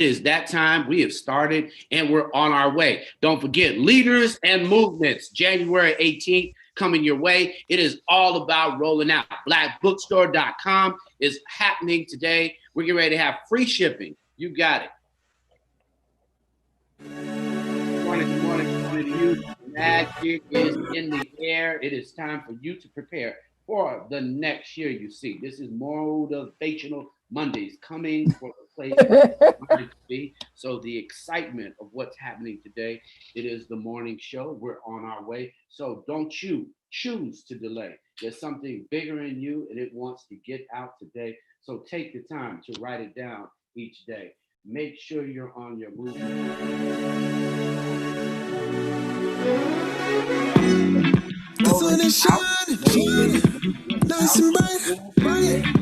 It is that time. We have started and we're on our way. Don't forget, Leaders and Movements, January 18th, coming your way. It is all about rolling out. Blackbookstore.com is happening today. We're getting ready to have free shipping. You got it. Good morning to you. Magic is in the air. It is time for you to prepare for the next year. You see, this is Motivational Mondays coming for the place to be. So the excitement of what's happening today, it is the morning show. We're on our way. So don't you choose to delay. There's something bigger in you and it wants to get out today. So take the time to write it down each day. Make sure you're on your movement. The sun is shining, nice and bright.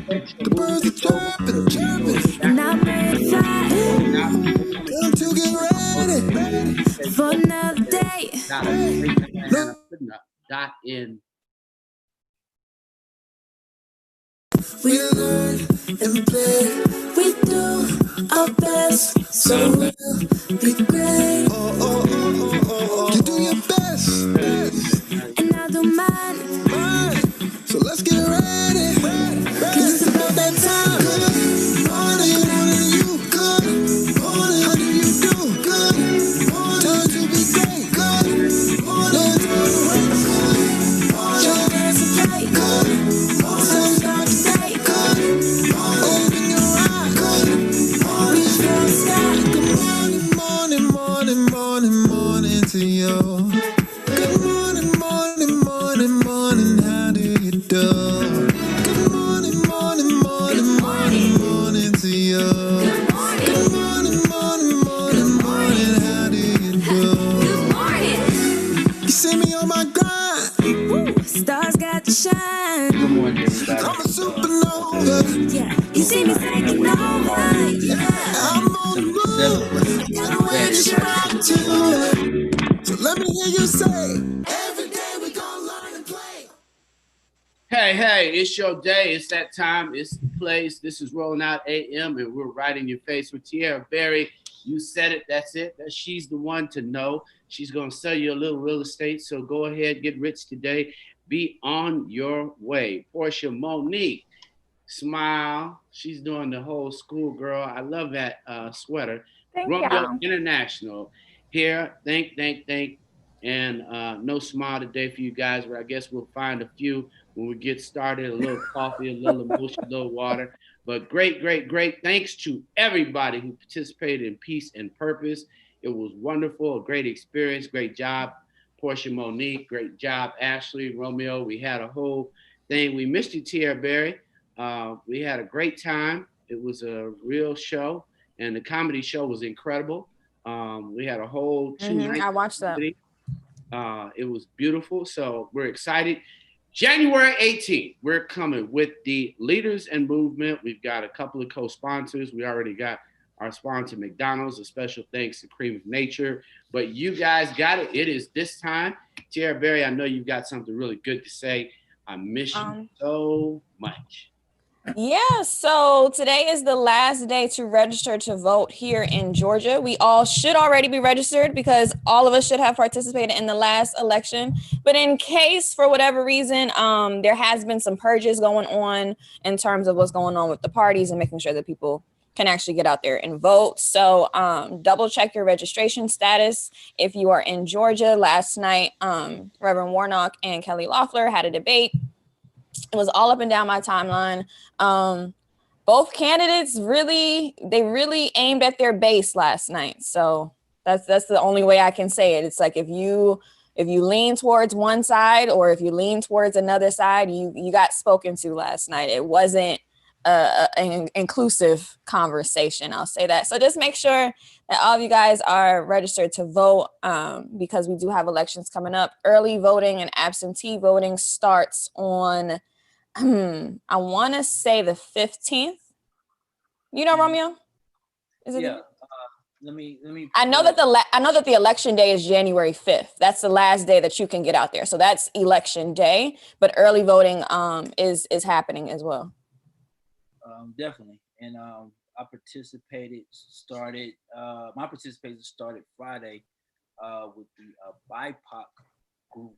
The birds are chirping, and I'm ready to fly. Time to get ready for another day. In. We learn and play. We do our best, so we'll be great. You do your best, and I do mine. So let's get ready. Cause it's about that time. Good morning, you. Good morning, how do you do? Good morning, time to be great. Good morning, your best is right. So start today. open your eyes. Reach for the sky. Good morning to you. Good morning, how do you do? Good morning to you. Good morning, how do you do? Good morning. You see me on my grind. Stars got to shine. Good morning, everybody. I'm a supernova. Yeah, you see me taking over. Yeah, I'm on the move. got a way to rock to. So let me hear you say, every day we gonna learn and play. Hey, it's your day. It's that time. It's the place. This is Rolling Out AM, and we're right in your face with Tierra Berry. You said it. That's it. She's the one to know. She's going to sell you a little real estate. So go ahead, get rich today. Be on your way. Portia Mornig, smile. She's doing the whole schoolgirl. I love that sweater. Thank Romeo you. International here. Thank. And no smile today for you guys, but I guess we'll find a few when we get started. A little coffee, a little emotion, a little water. But great. Thanks to everybody who participated in Peace and Purpose. It was wonderful, a great experience, great job. Portia Monique, great job. Ashley, Romeo, we had a whole thing. We missed you, Tierra Berry. We had a great time. It was a real show, and the comedy show was incredible. We had a whole 2 nights. I watched that. It was beautiful. So we're excited. January 18th, we're coming with the Leaders and Movement. We've got a couple of co-sponsors. We already got our sponsor, McDonald's. A special thanks to Cream of Nature. But you guys got it. It is this time. Tierra Berry, I know you've got something really good to say. I miss you so much. Yeah, so today is the last day to register to vote here in Georgia. We all should already be registered because all of us should have participated in the last election. But in case, for whatever reason, there has been some purges going on in terms of what's going on with the parties and making sure that people can actually get out there and vote. So double check your registration status. If you are in Georgia, last night, Reverend Warnock and Kelly Loeffler had a debate. It was all up and down my timeline. Both candidates really aimed at their base last night. So that's the only way I can say it. It's like if you lean towards one side or if you lean towards another side, you got spoken to last night. It wasn't an inclusive conversation. I'll say that. So just make sure that all of you guys are registered to vote because we do have elections coming up. Early voting and absentee voting starts on I want to say the 15th. You know, Romeo? Is it? Yeah. Let me. I know that the election day is January 5th. That's the last day that you can get out there. So that's election day. But early voting is happening as well. Definitely. And I participated. Started my participation started Friday with the BIPOC group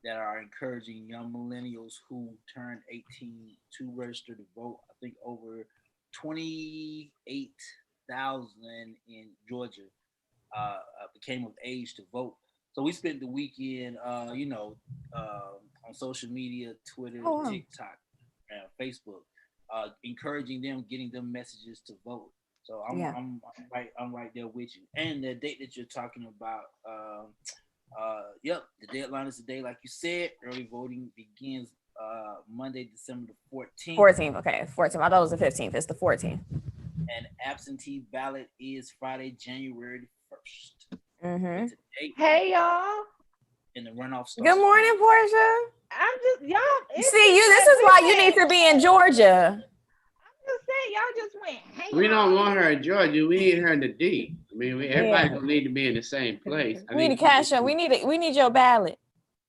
that are encouraging young millennials who turned 18 to register to vote. I think over 28,000 in Georgia became of age to vote. So we spent the weekend, on social media, Twitter, Oh, wow. TikTok, Facebook, encouraging them, getting them messages to vote. So Yeah. I'm right there with you. And the date that you're talking about, yep, the deadline is today, like you said. Early voting begins Monday, December the 14th, 14th. Okay, 14th. I thought it was the 15th. It's the 14th. and absentee ballot is Friday, January the 1st. Mm-hmm. Hey y'all. And the runoff starts. Good morning, Portia. I'm just y'all. See you. This is why you need to be in Georgia. I'm just saying, y'all just went. Hey, We don't y'all. want her in Georgia. We need her in the D. I mean, everybody don't need to be in the same place. We need to cash up. We need your ballot.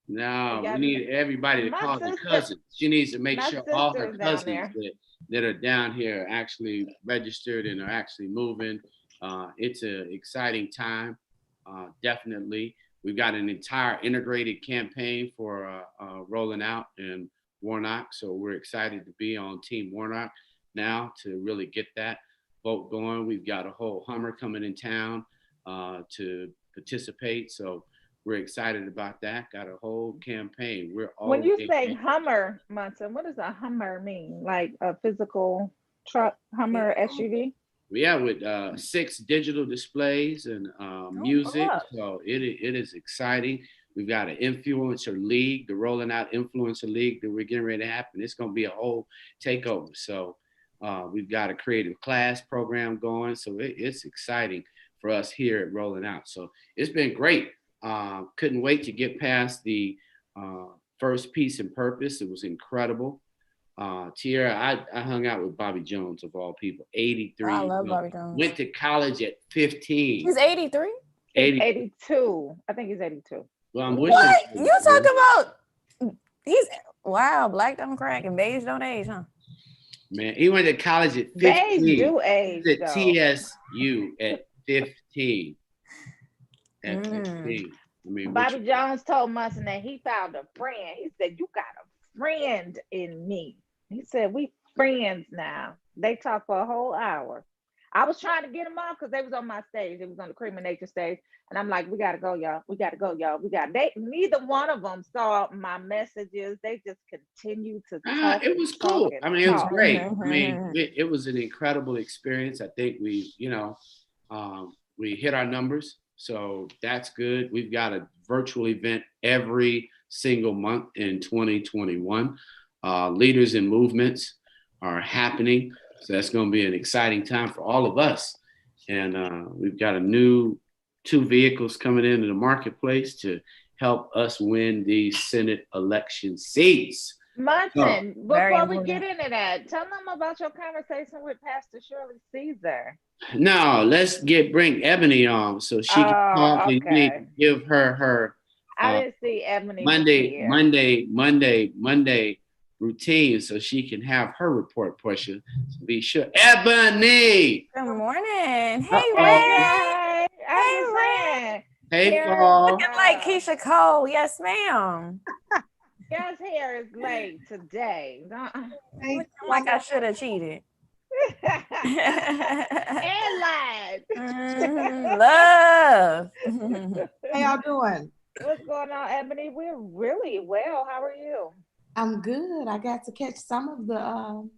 No, we need everybody to call their cousins. She needs to make sure all her cousins that are down here are actually registered and are actually moving. It's an exciting time, definitely. We've got an entire integrated campaign for rolling out in Warnock, so we're excited to be on Team Warnock now to really get that vote going. We've got a whole Hummer coming in town to participate, so we're excited about that. Got a whole campaign. We're all When you say Hummer, Munson, what does a Hummer mean? Like a physical truck, Hummer SUV? Yeah, with 6 digital displays and music. So it is exciting. We've got an influencer league, the rolling out influencer league that we're getting ready to happen. It's going to be a whole takeover. So we've got a creative class program going. So it's exciting for us here at Rolling Out. So it's been great. Couldn't wait to get past the first Peace and Purpose. It was incredible. Tierra, I hung out with Bobby Jones of all people, 83. I love Bobby Jones. Went to college at 15. He's 83? 82. I think he's 82. Well, I'm wishing. What? You talk about, wow, black don't crack and beige don't age, huh? Man, he went to college at 15. Beige do age, at though. TSU at 15. At 15. I mean, Bobby Jones told Munson that he found a friend. He said, "You got a friend in me." He said, "We friends now." They talked for a whole hour. I was trying to get them off because they was on my stage. It was on the Cream of Nature stage. And I'm like, "We got to go, y'all. We got to go, y'all. Neither one of them saw my messages. They just continued to talk. It was cool. I mean, it was great. I mean, it was an incredible experience. I think we hit our numbers. So that's good. We've got a virtual event every single month in 2021. Leaders and movements are happening. So that's going to be an exciting time for all of us. And we've got a new 2 vehicles coming into the marketplace to help us win these Senate election seats. Munson, before we get into that, tell them about your conversation with Pastor Shirley Caesar. No, let's bring Ebony on so she can talk and you need to give her I didn't see Ebony Monday routine so she can have her report portion. So be sure. Ebony! Good morning. Hey, Ray. Hey, Ray. Hey, Paul. Looking like Keisha Cole. Yes, ma'am. Y'all's hair is late today. Looking like I should have cheated. And lied. Love. How y'all doing? What's going on, Ebony? We're really well. How are you? I'm good. I got to catch some of the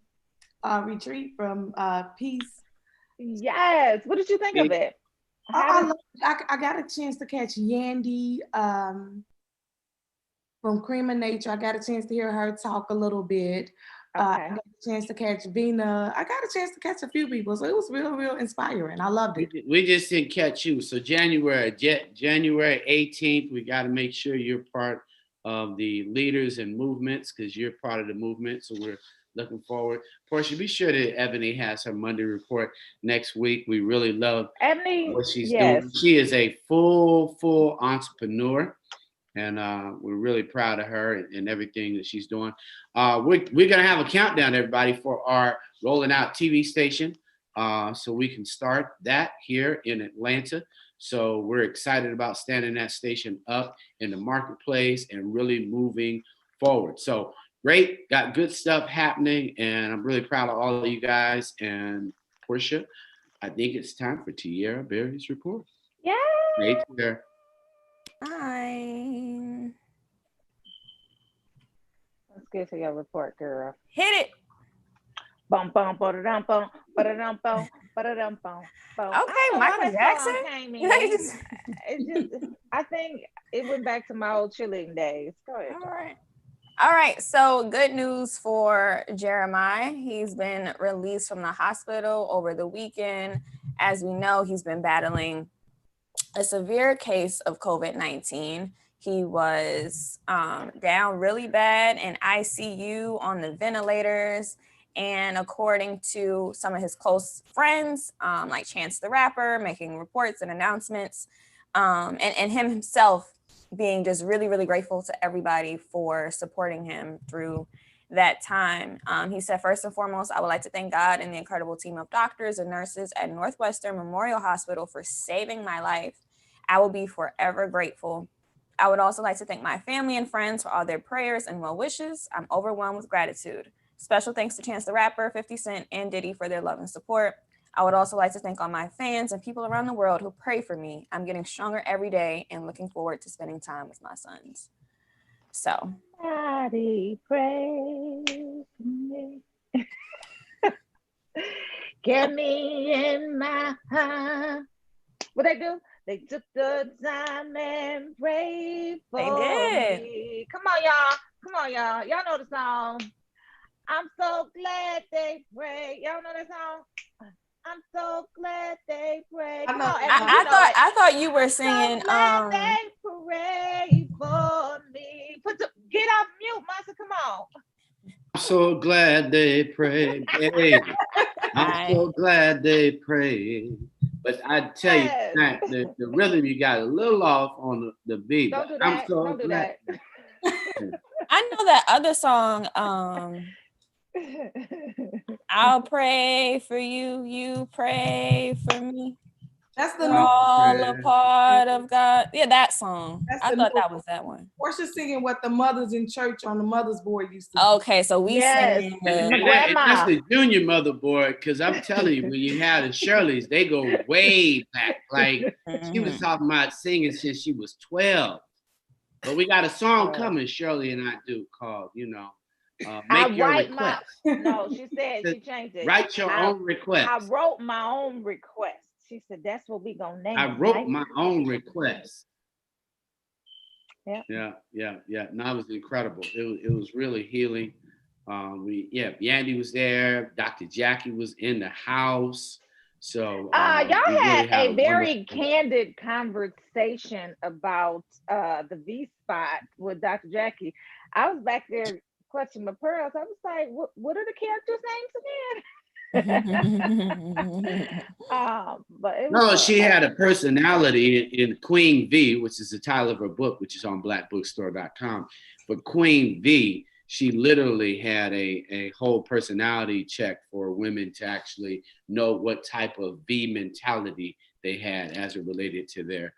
retreat from Peace. Yes. What did you think of it? I got a chance to catch Yandy from Cream of Nature. I got a chance to hear her talk a little bit. I got a chance to catch Vina. I got a chance to catch a few people. So it was real, real inspiring. I loved it. We just didn't catch you. So January 18th, we got to make sure you're part of the leaders and movements because you're part of the movement. So we're looking forward. Portia, be sure that Ebony has her Monday report next week. We really love Ebony, what she's doing. She is a full entrepreneur. And we're really proud of her and everything that she's doing. We're going to have a countdown, everybody, for our Rolling Out TV station. so we can start that here in Atlanta. So we're excited about standing that station up in the marketplace and really moving forward. So great, got good stuff happening, and I'm really proud of all of you guys. And Portia, I think it's time for Tierra Berry's report. Yeah. Right there. Hi. Let's get to your report, girl. Hit it. Bum bum ba-da-dum bum ba-da-dum bum ba-da-dum bum bum. Okay, Michael Jackson. Came in. I think it went back to my old cheerleading days. Go ahead. All right. So good news for Jeremiah. He's been released from the hospital over the weekend. As we know, he's been battling a severe case of COVID-19. He was down really bad in ICU on the ventilators. And according to some of his close friends, like Chance the Rapper, making reports and announcements, and him himself being just really, really grateful to everybody for supporting him through that time. He said, first and foremost, I would like to thank God and the incredible team of doctors and nurses at Northwestern Memorial Hospital for saving my life. I will be forever grateful. I would also like to thank my family and friends for all their prayers and well wishes. I'm overwhelmed with gratitude. Special thanks to Chance the Rapper, 50 Cent, and Diddy for their love and support. I would also like to thank all my fans and people around the world who pray for me. I'm getting stronger every day and looking forward to spending time with my sons. So. Daddy, pray for me. Get me in my heart. What they do? They took the time and prayed for me. Come on, y'all. Come on, y'all. Y'all know the song. I'm so glad they prayed. Y'all know that song? I'm so glad they prayed. Come on, I thought you were singing. So glad they prayed for me. Get off mute, Monster. Come on. I'm so glad they prayed. Hey, I'm so glad they prayed. But I tell you, the rhythm you got a little off on the beat. Don't do that. Don't do that. I know that other song. I'll pray for you. You pray for me. That's the We're all a part of God. Yeah, that song. I thought that was that one. Portia's singing what the mothers in church on the mother's board used to sing. Okay, so we singing. That's the junior motherboard, because I'm telling you, when you have the Shirleys, they go way back. Like she was talking about singing since she was 12. But we got a song coming, Shirley and I do, called, Make Your Request. No, she said she changed it. Write your own request. I wrote my own request. She said that's what we gonna name. I wrote my own request. Yeah. No, it was incredible. It was really healing. Yandy was there. Dr. Jackie was in the house. So y'all had a very candid conversation about the V spot with Dr. Jackie. I was back there clutching my pearls. I was like, what are the characters' names again? But she had a personality in Queen V, which is the title of her book, which is on blackbookstore.com. For Queen V, she literally had a whole personality check for women to actually know what type of V mentality they had as it related to their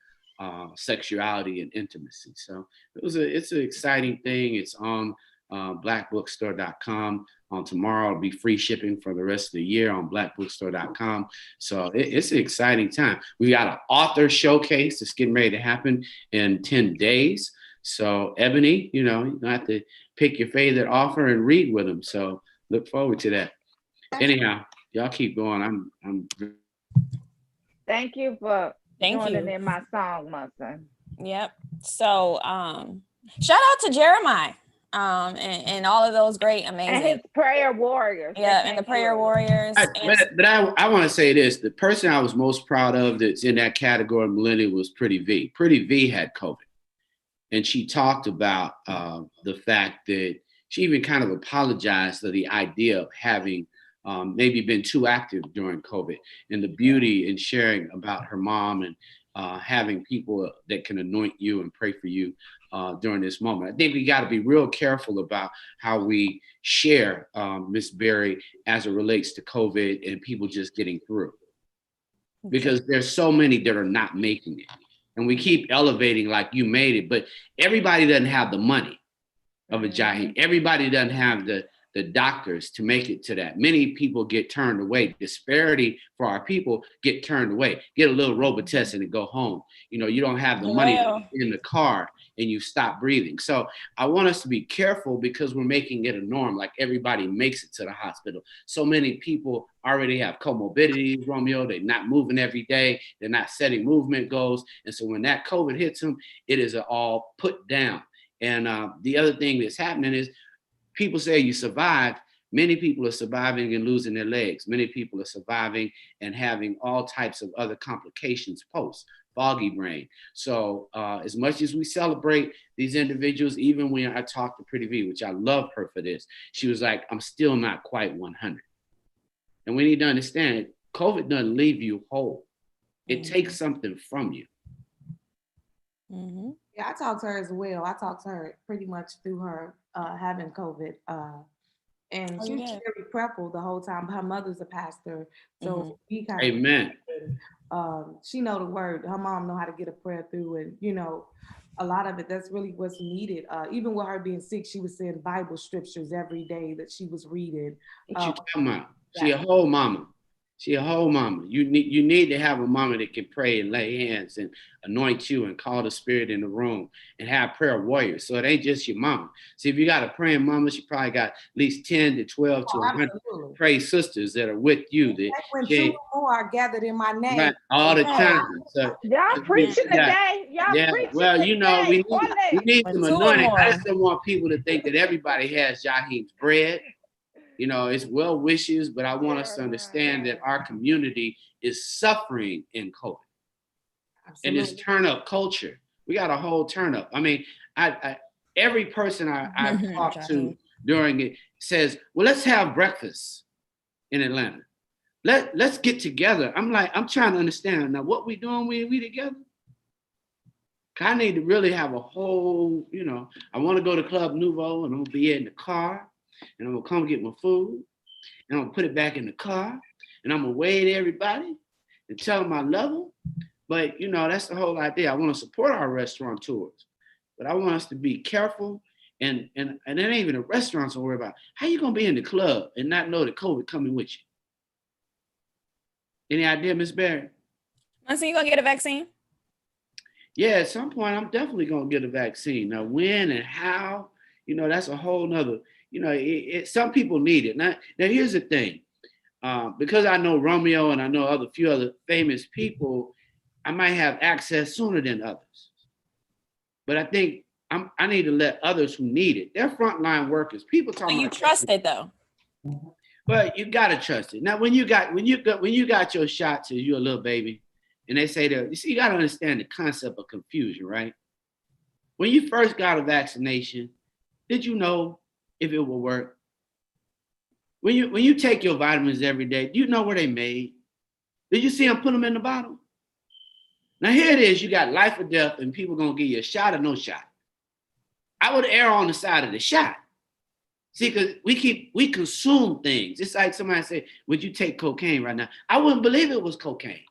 sexuality and intimacy. So it's an exciting thing. It's on blackbookstore.com. On tomorrow, it'll be free shipping for the rest of the year on blackbookstore.com. So it's an exciting time. We got an author showcase that's getting ready to happen in 10 days. So Ebony, you're going to have to pick your favorite author and read with them. So look forward to that. Anyhow, y'all keep going. I'm Thank you for joining in my song, Munson. Yep. So shout out to Jeremiah. And all of those great, amazing. And his prayer warriors. Yeah, and the prayer warriors. But I want to say this. The person I was most proud of that's in that category, millennial, was Pretty V. Pretty V had COVID. And she talked about the fact that she even kind of apologized for the idea of having maybe been too active during COVID, and the beauty in sharing about her mom and having people that can anoint you and pray for you during this moment. I think we got to be real careful about how we share, Miss Berry, as it relates to COVID and people just getting through. Because there's so many that are not making it. And we keep elevating like you made it, but everybody doesn't have the money of a Jaheim. Everybody doesn't have the doctors to make it to that. Many people get turned away. Disparity for our people get turned away. Get a little Robitussin and go home. You know, you don't have the money in the car and you stop breathing. So I want us to be careful because we're making it a norm. Like everybody makes it to the hospital. So many people already have comorbidities, Romeo. They're not moving every day. They're not setting movement goals. And so when that COVID hits them, it is all put down. And the other thing that's happening is people say you survived. Many people are surviving and losing their legs. Many people are surviving and having all types of other complications post, foggy brain. So as much as we celebrate these individuals, even when I talked to Pretty V, which I love her for this, she was like, I'm still not quite 100. And we need to understand, COVID doesn't leave you whole. It takes something from you. Mm-hmm. Yeah, I talked to her as well. I talked to her pretty much through her having COVID. And she was very prayerful the whole time. Her mother's a pastor. So we kind of Amen. She know the word. Her mom know how to get a prayer through. And, you know, a lot of it, that's really what's needed. Even with her being sick, she was saying Bible scriptures every day that she was reading. What you talking about? She a whole mama. She a whole mama. You need to have a mama that can pray and lay hands and anoint you and call the spirit in the room and have prayer warriors. So it ain't just your mama. See, if you got a praying mama, she probably got at least 10 to 12 to 100 prayer sisters that are with you. That when two or more are gathered in my name. Right, all the time. So y'all preaching today. Y'all preaching well, today. you know, we need some anointing. I just don't want people to think that everybody has Jaheim's bread. You know, it's well wishes, but I want us to understand that our community is suffering in COVID. Absolutely. And this turn up culture. We got a whole turn up. I mean, every person I've talked to during it says, well, let's have breakfast in Atlanta. Let's get together. I'm trying to understand now what we doing when we together. I need to really have a whole, you know, I want to go to Club Nouveau and I'm gonna be in the car. And I'm gonna come get my food, and I'm gonna put it back in the car, and I'm gonna wave to everybody and tell them I love them. But you know, that's the whole idea. I want to support our restaurateurs, but I want us to be careful. And it ain't even the restaurants to worry about. How you gonna be in the club and not know the COVID coming with you? Any idea, Miss Berry? So you gonna get a vaccine? Yeah, at some point I'm definitely gonna get a vaccine. Now, when and how, you know, that's a whole nother. You know, some people need it. Now here's the thing. Because I know Romeo and I know few other famous people, I might have access sooner than others. But I think I need to let others who need it. They're frontline workers. People talking. You trust it though. But you gotta trust it. Now, when you got your shots as you're a little baby, and they say that, you see, you gotta understand the concept of confusion, right? When you first got a vaccination, did you know if it will work? When you take your vitamins every day, do you know where they made? Did you see them put them in the bottle? Now here it is, you got life or death and people gonna give you a shot or no shot. I would err on the side of the shot. See, because we consume things. It's like somebody say, would you take cocaine right now? I wouldn't believe it was cocaine.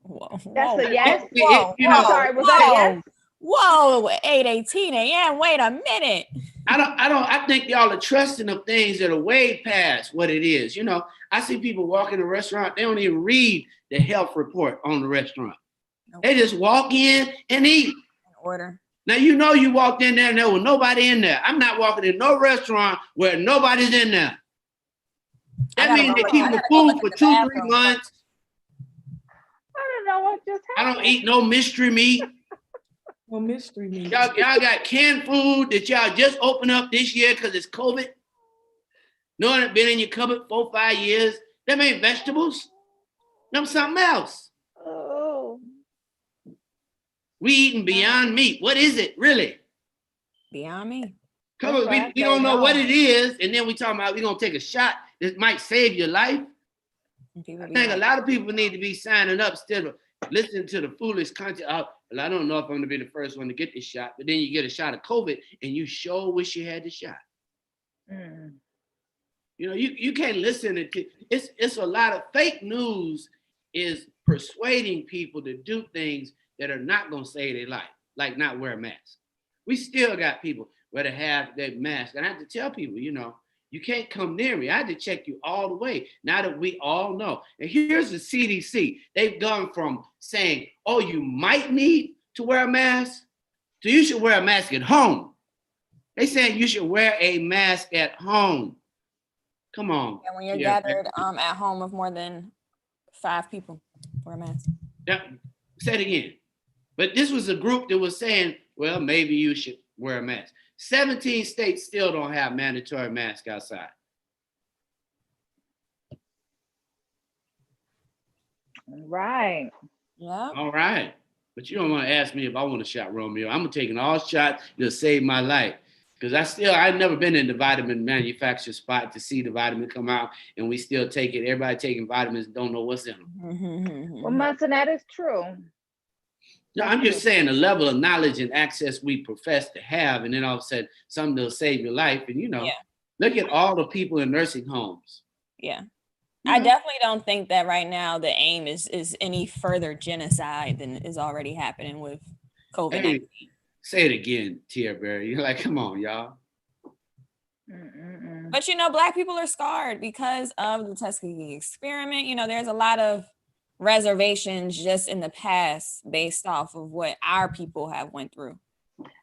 Whoa. That's a yes. I'm sorry, was that a yes? Whoa, 8:18 a.m. Wait a minute. I think y'all are trusting of things that are way past what it is. You know, I see people walk in a restaurant, they don't even read the health report on the restaurant. Nope. They just walk in and eat. Order. Now, you know, you walked in there and there was nobody in there. I'm not walking in no restaurant where nobody's in there. That means they keep the food for 2-3 months. I don't know what just happened. I don't eat no mystery meat. No mystery meat. Y'all got canned food that y'all just opened up this year because it's COVID. No one been in your cupboard 4-5 years. Them ain't vegetables. Them something else. Oh. We eating Beyond Meat. What is it, really? Beyond Meat. We don't know what it is, and then we talking about we gonna take a shot that might save your life. I think a lot of people need to be signing up instead of listen to the foolish content. Well, I don't know if I'm gonna be the first one to get this shot, but then you get a shot of COVID and you sure wish you had the shot. Mm. You know, you can't listen to it's a lot of fake news is persuading people to do things that are not gonna save their life, like not wear a mask. We still got people where they have their mask. And I have to tell people, you know, you can't come near me. I had to check you all the way. Now that we all know. And here's the CDC. They've gone from saying, oh, you might need to wear a mask to you should wear a mask at home. They saying you should wear a mask at home. Come on. And when you're gathered at home with more than 5 people, wear a mask. Yeah, say it again. But this was a group that was saying, well, maybe you should wear a mask. 17 states still don't have mandatory masks outside. Right. Yeah. All right. But you don't want to ask me if I want a shot, Romeo. I'm taking all shots to save my life. Because I've never been in the vitamin manufacturer spot to see the vitamin come out and we still take it. Everybody taking vitamins don't know what's in them. Well, Munson, that is true. No, I'm just saying the level of knowledge and access we profess to have, and then all of a sudden something that'll save your life. And look at all the people in nursing homes. Yeah. I definitely don't think that right now the aim is any further genocide than is already happening with COVID-19. Hey, say it again, Tia Berry. You're like, come on, y'all. But Black people are scarred because of the Tuskegee experiment. There's a lot of reservations just in the past based off of what our people have went through.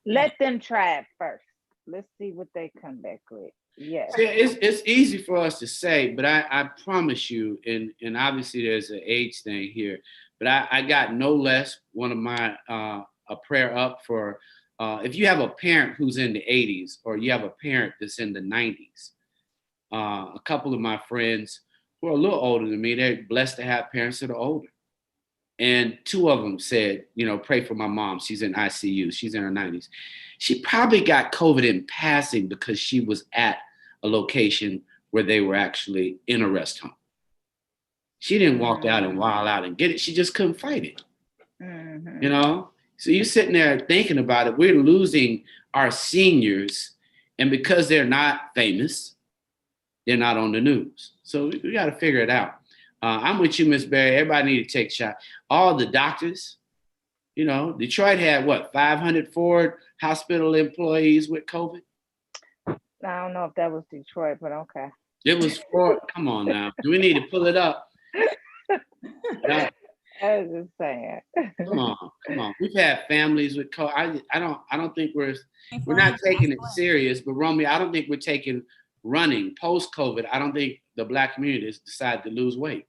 Let them try it first. Let's see what they come back with. Yes. Yeah, it's easy for us to say, but I promise you, and obviously there's an age thing here, but I got no less one of my a prayer up for if you have a parent who's in the 80s or you have a parent that's in the 90s. A couple of my friends who are a little older than me, they're blessed to have parents that are older. And 2 of them said, pray for my mom. She's in ICU. She's in her 90s. She probably got COVID in passing because she was at a location where they were actually in a rest home. She didn't walk out and wild out and get it. She just couldn't fight it. So you're sitting there thinking about it. We're losing our seniors. And because they're not famous, they're not on the news. So we got to figure it out. I'm with you, Miss Berry. Everybody need to take a shot. All the doctors, Detroit had 500 Ford hospital employees with COVID? I don't know if that was Detroit, but okay. It was Ford. Come on now. Do we need to pull it up? I was just saying. Come on. We've had families with COVID. I don't think we're not taking it serious, but Romeo, I don't think we're taking running post-COVID. I don't think the Black community has decided to lose weight.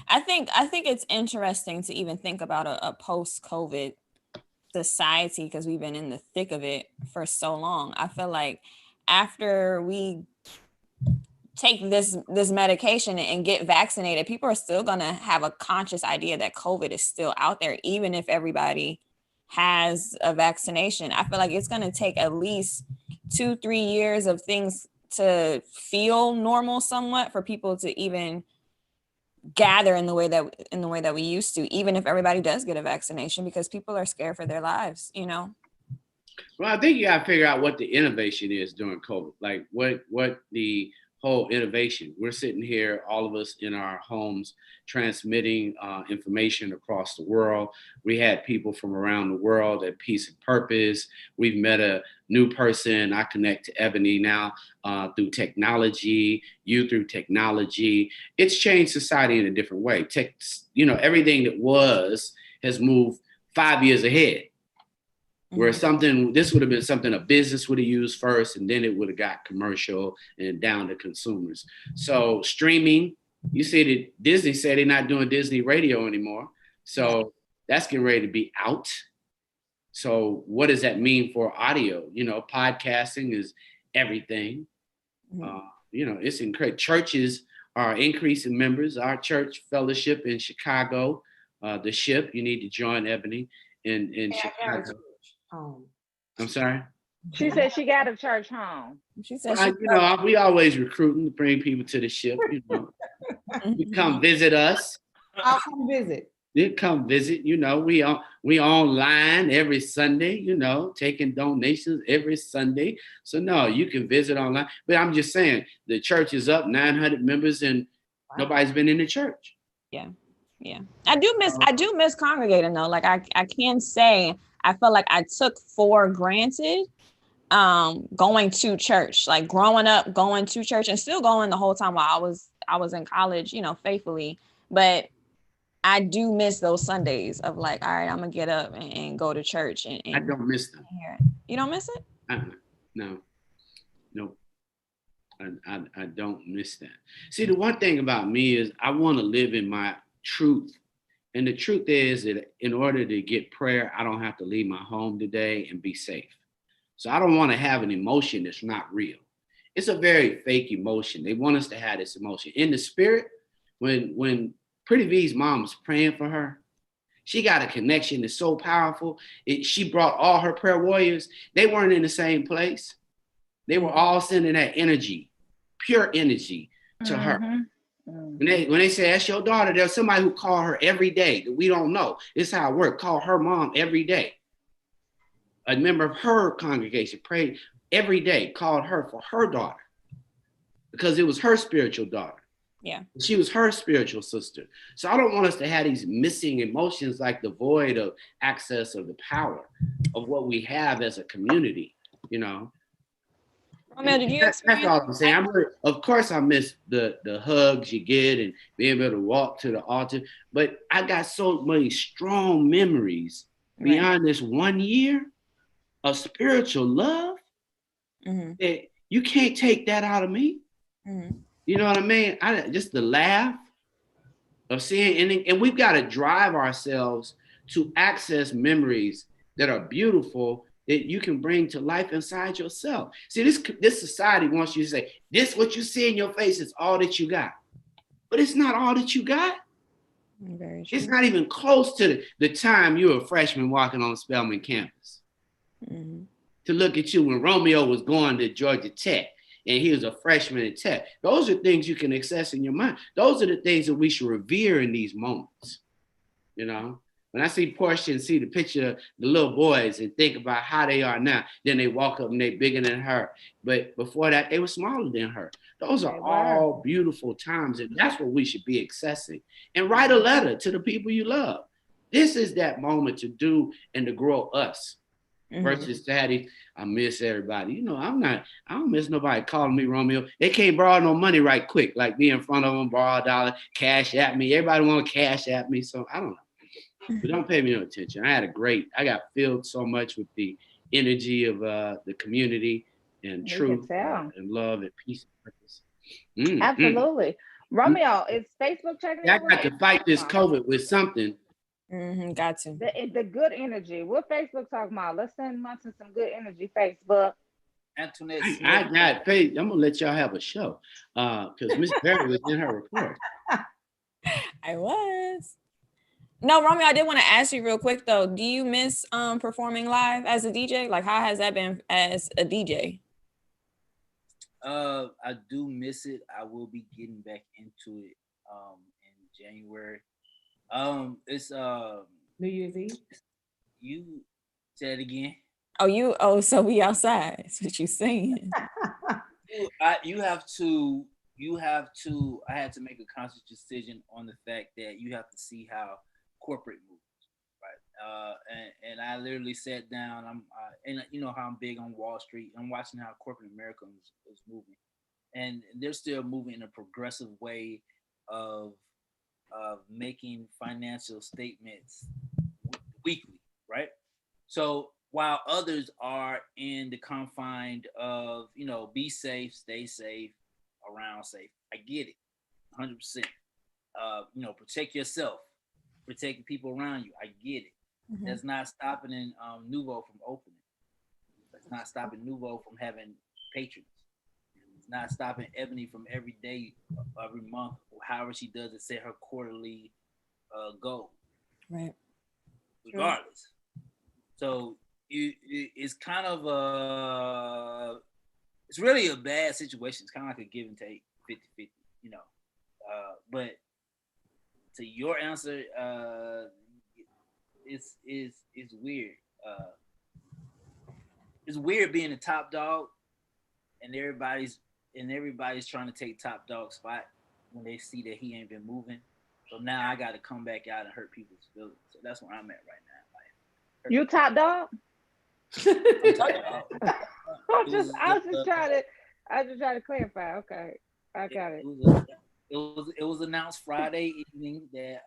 I think it's interesting to even think about a post-COVID society because we've been in the thick of it for so long. I feel like after we take this medication and get vaccinated, people are still going to have a conscious idea that COVID is still out there, even if everybody has a vaccination. I feel like it's going to take at least 2-3 years of things to feel normal somewhat for people to even gather in the way that we used to, even if everybody does get a vaccination, because people are scared for their lives, Well, I think you got to figure out what the innovation is during COVID, like what the whole innovation. We're sitting here, all of us in our homes, transmitting information across the world. We had people from around the world at Peace and Purpose. We've met a new person. I connect to Ebony now through technology, you through technology. It's changed society in a different way. Everything that has moved 5 years ahead. Where this would have been something a business would have used first, and then it would have got commercial and down to consumers. So streaming, you see that Disney said they're not doing Disney radio anymore. So that's getting ready to be out. So what does that mean for audio? Podcasting is everything. It's incredible. Churches are increasing members. Our church fellowship in Chicago, the Ship, you need to join Ebony in Chicago. Home. I'm sorry? She said she got a church home. She said we always recruiting to bring people to the Ship, You come visit us. I'll come visit. They come visit. We online every Sunday. Taking donations every Sunday. So no, you can visit online. But I'm just saying, the church is up 900 members, and nobody's been in the church. Yeah. I do miss congregating though. Like I can say I felt like I took for granted going to church, like growing up going to church and still going the whole time while I was in college, faithfully. But I do miss those Sundays of like, all right, I'm gonna get up and go to church and I don't miss them. You don't miss it? No. I don't miss that. See, the one thing about me is I want to live in my truth. And the truth is that in order to get prayer, I don't have to leave my home today and be safe. So I don't want to have an emotion that's not real. It's a very fake emotion. They want us to have this emotion. In the spirit, when Pretty V's mom was praying for her, she got a connection that's so powerful. She brought all her prayer warriors. They weren't in the same place. They were all sending that energy, pure energy to her. When they say that's your daughter, there's somebody who call her every day that we don't know. This is how it works. Call her mom every day. A member of her congregation prayed every day, called her for her daughter because it was her spiritual daughter. Yeah. She was her spiritual sister. So I don't want us to have these missing emotions, like the void of access of the power of what we have as a community, Romeo, did you That's all I'm saying. Of course, I miss the hugs you get and being able to walk to the altar. But I got so many strong memories beyond this 1 year of spiritual love that you can't take that out of me. You know what I mean? Just the laugh of seeing, and we've got to drive ourselves to access memories that are beautiful, that you can bring to life inside yourself. See, this society wants you to say, this what you see in your face is all that you got. But it's not all that you got. Very true. It's not even close to the time you were a freshman walking on Spelman campus. To look at you when Romeo was going to Georgia Tech and he was a freshman at Tech. Those are things you can access in your mind. Those are the things that we should revere in these moments, When I see Portia and see the picture of the little boys and think about how they are now, then they walk up and they're bigger than her. But before that, they were smaller than her. Those are all beautiful times, and that's what we should be accessing. And write a letter to the people you love. This is that moment to do and to grow us. Versus Daddy, I miss everybody. I don't miss nobody calling me Romeo. They can't borrow no money right quick, like be in front of them, borrow $1, cash at me. Everybody want to cash at me, so I don't know. But don't pay me no attention. I got filled so much with the energy of the community and truth and love and peace and purpose. Absolutely. Romeo, is Facebook checking? I got to fight this COVID with something. Got to. The good energy. What Facebook talking about? Let's send Munson some good energy, Facebook. Antoinette. I got paid. I'm gonna let y'all have a show because Miss Berry was in her report. I was. No, Romeo, I did want to ask you real quick though. Do you miss performing live as a DJ? Like, how has that been as a DJ? I do miss it. I will be getting back into it in January. It's New Year's Eve. You say it again. So we outside. That's what you saying. You have to. I had to make a conscious decision on the fact that you have to see how corporate moves, right? And I literally sat down. And you know how I'm big on Wall Street. I'm watching how corporate America is moving, and they're still moving in a progressive way of making financial statements weekly, right? So while others are in the confine of, be safe, stay safe, around safe. I get it, 100%. Protect yourself, protect the people around you. I get it. That's not stopping Nouveau from opening. That's not stopping Nouveau from having patrons. It's not stopping Ebony from every day, every month, or however she does it, set her quarterly goal. Right. Regardless. So it's kind of it's really a bad situation. It's kind of like a give and take, 50-50, but to your answer, it's weird. It's weird being a top dog, and everybody's trying to take top dog spot when they see that he ain't been moving. So now I got to come back out and hurt people's feelings. So that's where I'm at right now. Like, You top dog? I'm top dog. I was just trying to clarify. Okay, I got it. It was announced Friday evening that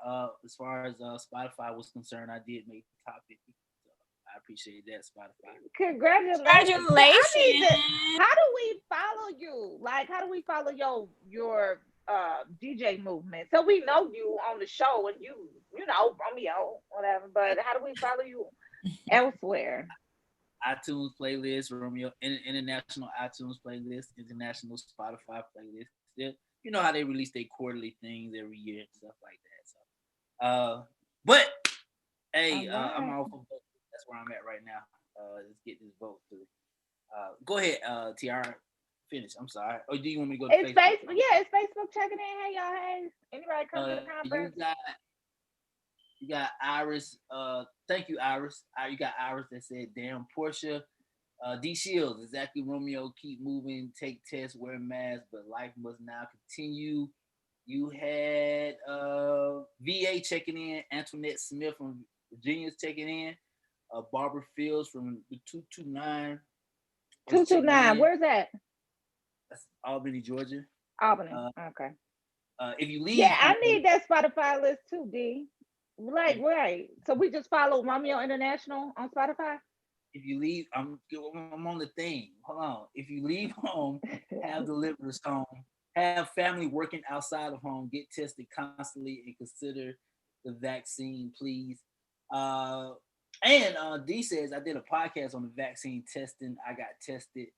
as far as Spotify was concerned, I did make the top 50. So I appreciate that, Spotify. Congratulations! How do we follow you? Like, how do we follow your DJ movement? So we know you on the show and you know Romeo, whatever. But how do we follow you elsewhere? iTunes playlist, Romeo, international iTunes playlist, international Spotify playlist. You know how they release their quarterly things every year and stuff like that. So, but hey, right. I'm all for vote. That's where I'm at right now. Let's get this vote through. Go ahead, Tiara. Finish. I'm sorry. Or do you want me to go to Facebook? Yeah, it's Facebook checking in. Hey, y'all. Hey, anybody come to the conference? You got Iris. Thank you, Iris. You got Iris that said, "Damn, Portia." D Shields, exactly. Romeo, keep moving, take tests, wear a mask, but life must now continue. You had VA checking in, Antoinette Smith from Virginia's checking in, Barbara Fields from the 229. 229, where's that? That's Albany, Georgia. Albany, okay. If you leave, yeah, I need that Spotify list too, D. Like, right. So we just follow Romeo International on Spotify? If you leave, I'm on the thing. Hold on. If you leave home, have deliverers home, have family working outside of home, get tested constantly, and consider the vaccine, please. And D says, I did a podcast on the vaccine testing. I got tested.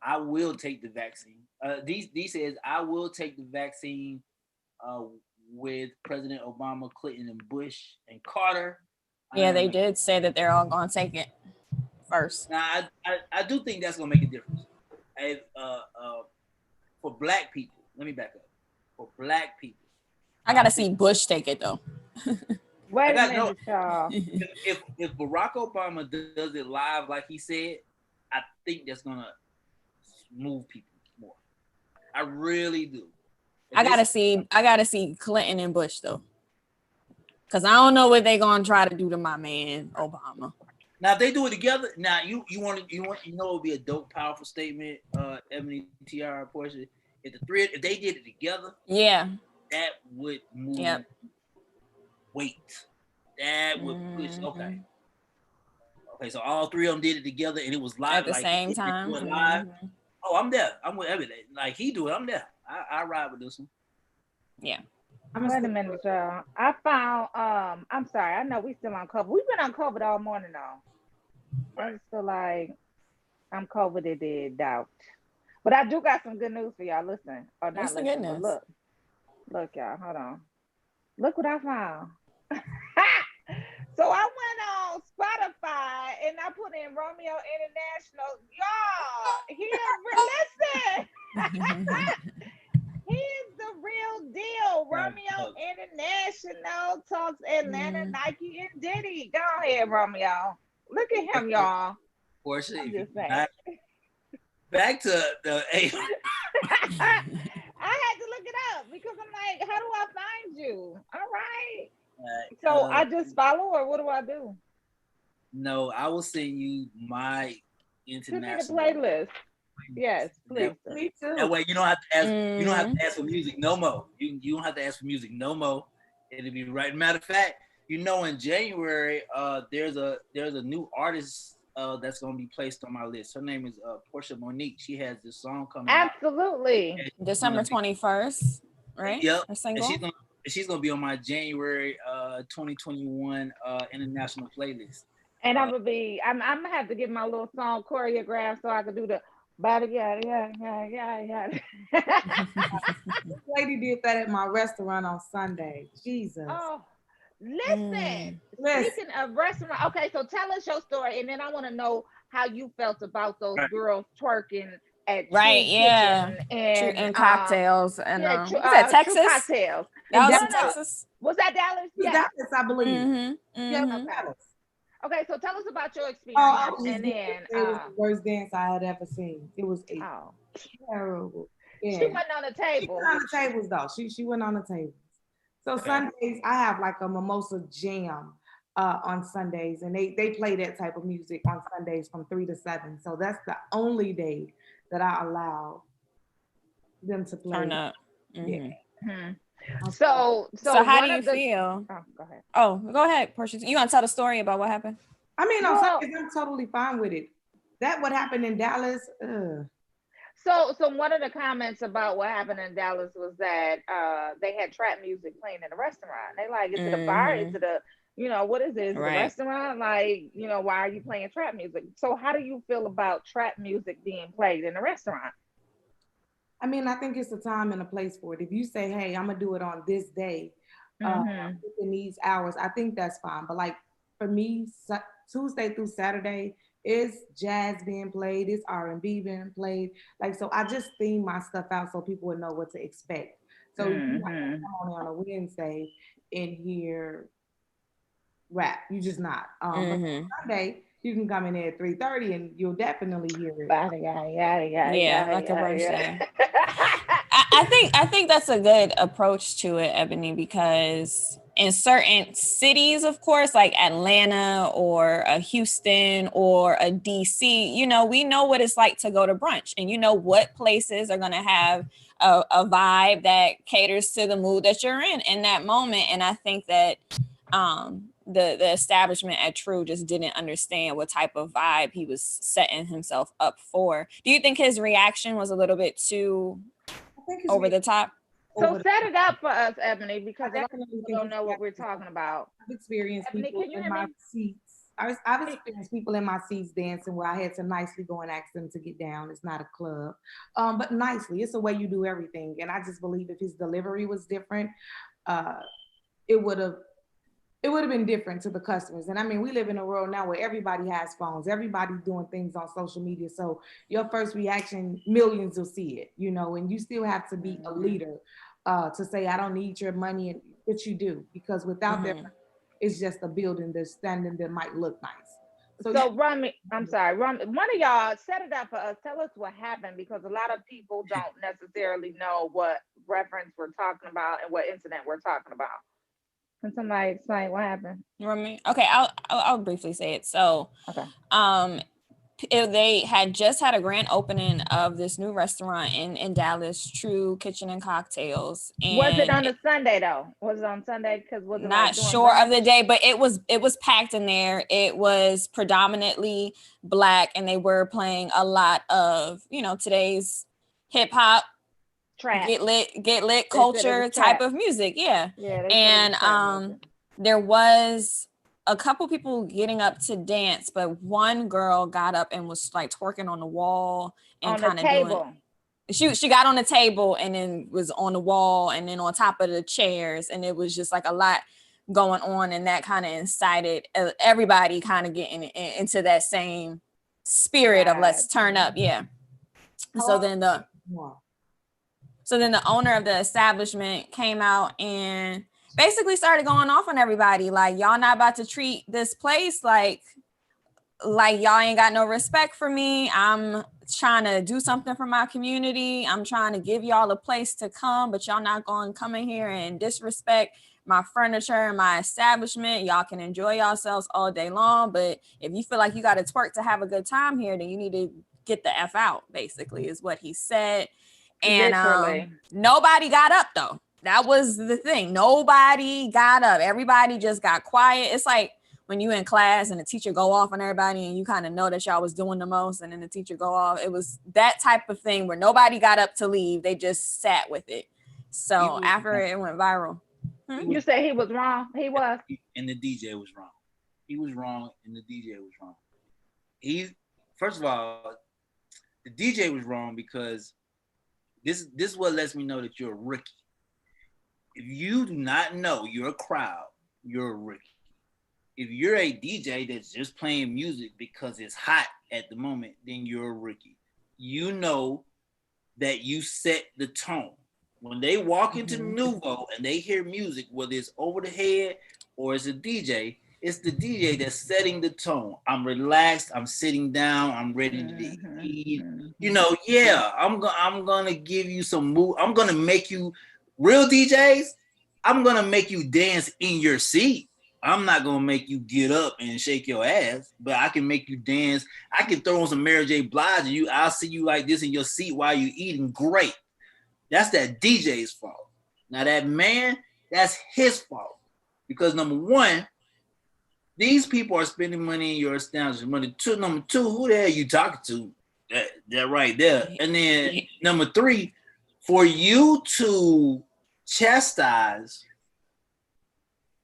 I will take the vaccine. D says, I will take the vaccine with President Obama, Clinton, and Bush, and Carter. Yeah, they did say that they're all going to take it first. Now, I do think that's going to make a difference. For black people, let me back up. For black people. I got to see Bush take it, though. Wait a minute, y'all. If Barack Obama does it live like he said, I think that's going to move people more. I really do. I gotta see Clinton and Bush though, because I don't know what they're gonna try to do to my man Obama. Now if they do it together, now you know it would be a dope, powerful statement, Ebony, Tiara, Portia. If they did it together, yeah, that would move weight. That would push. Okay, so all three of them did it together, and it was live at the same time. Live. Oh, I'm there. I'm with everything. Like he do it, I'm there. I ride with this one. Yeah. Wait a minute, y'all. I found I'm sorry, I know we still on COVID. We've been on COVID all morning though. I just feel like I'm COVIDed out. But I do got some good news for y'all. Listen. Or not listen, listen, but look, y'all, hold on. Look what I found. So I went on Spotify and I put in Romeo International. Y'all, listen. He's the real deal. Romeo International talks Atlanta, Nike, and Diddy. Go ahead, Romeo. Look at him, y'all. Portia, back to the I had to look it up because I'm like, how do I find you? All right. So I just follow, or what do I do? No, I will send you my international playlist. Yes, please. Me too. That way you don't have to ask. You don't have to ask for music no more. You don't have to ask for music no more. It'll be right. Matter of fact, in January, there's a new artist that's gonna be placed on my list. Her name is Portia Mornig. She has this song coming Absolutely. out. December 21st, right? Yep. Her single. She's gonna be on my January 2021 international playlist. And I'm gonna have to get my little song choreographed so I can do the yeah. This lady did that at my restaurant on Sunday. Jesus. Oh, listen. Speaking of restaurant, okay, so tell us your story, and then I want to know how you felt about those girls twerking at and cocktails and Texas cocktails. That was Dallas. in Texas. Was that Dallas? Yeah. Dallas, I believe. Yeah, Mm-hmm. Dallas. Okay, so tell us about your Oh, I experience, was just and gonna then say it was the worst dance I had ever seen. It was oh, terrible. she Yeah. went on the She table. went on the tables though. She went on the tables. So Sundays I have like a mimosa jam on Sundays, and they play that type of music on Sundays from 3 to 7. So that's the only day that I allow them to play. Turn up. Yeah. So how do one you of the feel? oh, go ahead. Oh, go ahead, Portia. You want to tell the story about what happened? I mean, on Well, Sundays I'm totally fine with it. That what happened in Dallas. so one of the comments about what happened in Dallas was that they had trap music playing in a restaurant. They like, is it a bar? Is it a what is it? Is it a Right. restaurant? Like, why are you playing trap music? So how do you feel about trap music being played in a restaurant? I mean, I think it's a time and a place for it. If you say, "Hey, I'm gonna do it on this day, in these hours," I think that's fine. But like for me, Tuesday through Saturday is jazz being played, it's R&B being played. Like so, I just theme my stuff out so people would know what to expect. So you might come on a Wednesday and hear rap. You just not. But Sunday you can come in there at 3:30 and you'll definitely hear it. Yeah, like a brunch day. I think that's a good approach to it, Ebony, because in certain cities, of course, like Atlanta or a Houston or a DC, we know what it's like to go to brunch, and what places are going to have a vibe that caters to the mood that you're in that moment. And I think that the establishment at True just didn't understand what type of vibe he was setting himself up for. Do you think his reaction was a little bit too over the top? So set it up for us, Ebony, because a lot of people think don't know what we're talking about. I've experienced Ebony, people can you in hear my me? seats. I've experienced people in my seats dancing where I had to nicely go and ask them to get down. It's not a club, but nicely. It's the way you do everything. And I just believe if his delivery was different, uh, it would have been different to the customers. And I mean, we live in a world now where everybody has phones, everybody's doing things on social media. So your first reaction, millions will see it, and you still have to be a leader to say, I don't need your money, but you do, because without that, it's just a building that's standing that might look nice. So Rami, I'm sorry, Rami, one of y'all set it up for us. Tell us what happened, because a lot of people don't necessarily know what reference we're talking about and what incident we're talking about. Can somebody explain what happened? Rami? Okay, I'll briefly say it. So, Okay. They had just had a grand opening of this new restaurant in Dallas, True Kitchen and Cocktails. And was it on a Sunday though? Was it on Sunday? Because was it not sure of the day, but it was packed in there. It was predominantly Black, and they were playing a lot of today's hip hop, trap, get lit culture type of music. Yeah. And there was a couple people getting up to dance, but one girl got up and was like twerking on the wall and kind of doing. She got on the table and then was on the wall and then on top of the chairs, and it was just like a lot going on, and that kind of incited everybody kind of getting into that same spirit of let's turn up. Yeah. So then the owner of the establishment came out and basically started going off on everybody, like, y'all not about to treat this place like y'all ain't got no respect for me. I'm trying to do something for my community. I'm trying to give y'all a place to come, but y'all not going to come in here and disrespect my furniture and my establishment. Y'all can enjoy yourselves all day long, but if you feel like you got to twerk to have a good time here, then you need to get the F out, basically, is what he said. And nobody got up, though. That was the thing. Nobody got up. Everybody just got quiet. It's like when you in class and the teacher go off on everybody and you kind of know that y'all was doing the most, and then the teacher go off. It was that type of thing where nobody got up to leave. They just sat with it. So after it went viral. You say he was wrong. He was. And the DJ was wrong. He was wrong and the DJ was wrong. First of all, the DJ was wrong because this is what lets me know that you're a rookie. If you do not know your crowd, you're a rookie. If you're a DJ that's just playing music because it's hot at the moment, then you're a rookie. You know that you set the tone. when they walk into Nouveau and they hear music, whether it's over the head or it's a DJ, it's the DJ that's setting the tone. I'm relaxed. I'm sitting down. I'm ready to eat. You know, yeah, I'm gonna give you some move. I'm gonna make you real DJs. I'm gonna make you dance in your seat. I'm not gonna make you get up and shake your ass, but I can make you dance. I can throw on some Mary J. Blige and I'll see you like this in your seat while you're eating. Great. That's that DJ's fault. Now that man, that's his fault. Because number one, these people are spending money in your establishment. Number two, who the hell are you talking to? That right there. And then number three, for you to chastise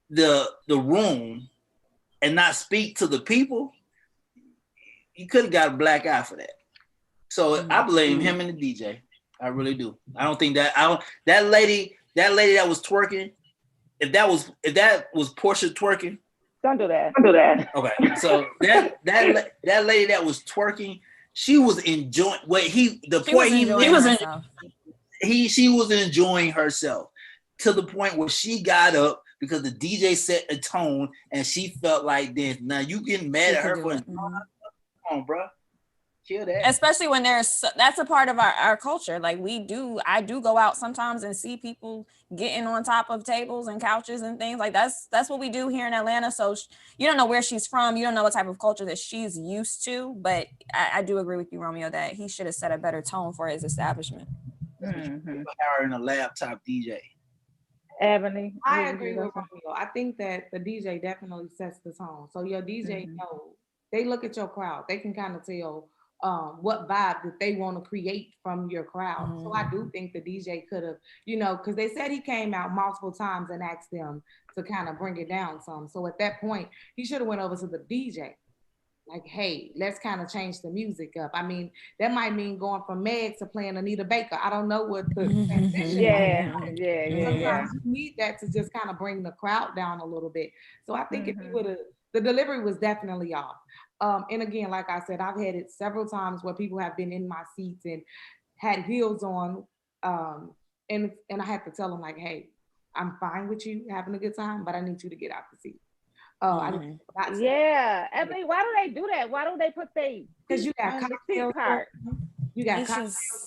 the room and not speak to the people, you could have got a black eye for that. So I blame him and the DJ. I really do. I don't think that that lady that was twerking, if that was Portia twerking. Don't do that. Okay. So that lady that was twerking, she was enjoying she was enjoying herself to the point where she got up because the DJ set a tone and she felt like this. Now you getting mad at her for come on, bro. Kill that. Especially when that's a part of our culture. Like I do go out sometimes and see people getting on top of tables and couches and things like that's what we do here in Atlanta. So you don't know where she's from. You don't know what type of culture that she's used to, but I do agree with you, Romeo, that he should have set a better tone for his establishment. Hiring a laptop DJ. Ebony, I agree with Romeo. I think that the DJ definitely sets the tone. So your DJ knows. They look at your crowd. They can kind of tell what vibe that they want to create from your crowd. So I do think the DJ could have, because they said he came out multiple times and asked them to kind of bring it down some. So at that point, he should have went over to the DJ. Like, hey, let's kind of change the music up. I mean, that might mean going from Meg to playing Anita Baker. I don't know what the transition is. Sometimes you need that to just kind of bring the crowd down a little bit. So I think if you would have, the delivery was definitely off. And again, like I said, I've had it several times where people have been in my seats and had heels on. And I had to tell them like, hey, I'm fine with you having a good time, but I need you to get out the seat. Emily, why do they do that? Why don't they put because you got cocktails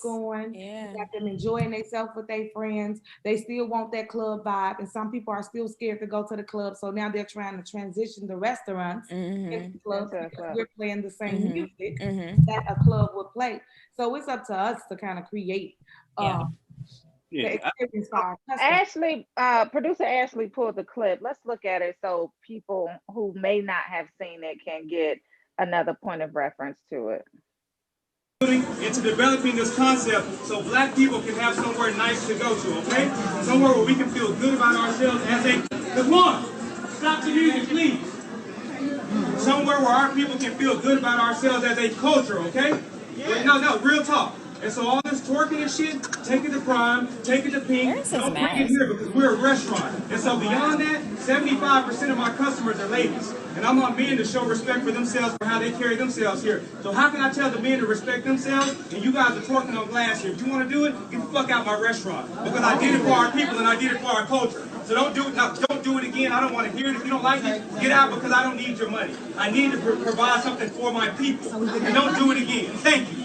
going, you got them enjoying themselves with their friends. They still want that club vibe, and some people are still scared to go to the club. So now they're trying to transition the restaurants into clubs because we're playing the same music that a club would play. So it's up to us to kind of create the experience for our customers. Ashley, producer Ashley pulled the clip. Let's look at it so people who may not have seen it can get another point of reference to it. Into developing this concept so Black people can have somewhere nice to go to, okay? Somewhere where we can feel good about ourselves as a, come on, stop the music, please. Somewhere where our people can feel good about ourselves as a culture, okay? Yeah. No, real talk. And so all this twerking and shit, take it to Prime, take it to Pink, don't bring it here because we're a restaurant. And so beyond that, 75% of my customers are ladies. And I want men to show respect for themselves for how they carry themselves here. So how can I tell the men to respect themselves and you guys are twerking on glass here? If you want to do it, get the fuck out my restaurant. Because I did it for our people and I did it for our culture. So don't do it now. Don't do it again. I don't want to hear it. If you don't like it, get out because I don't need your money. I need to provide something for my people. And don't do it again. Thank you.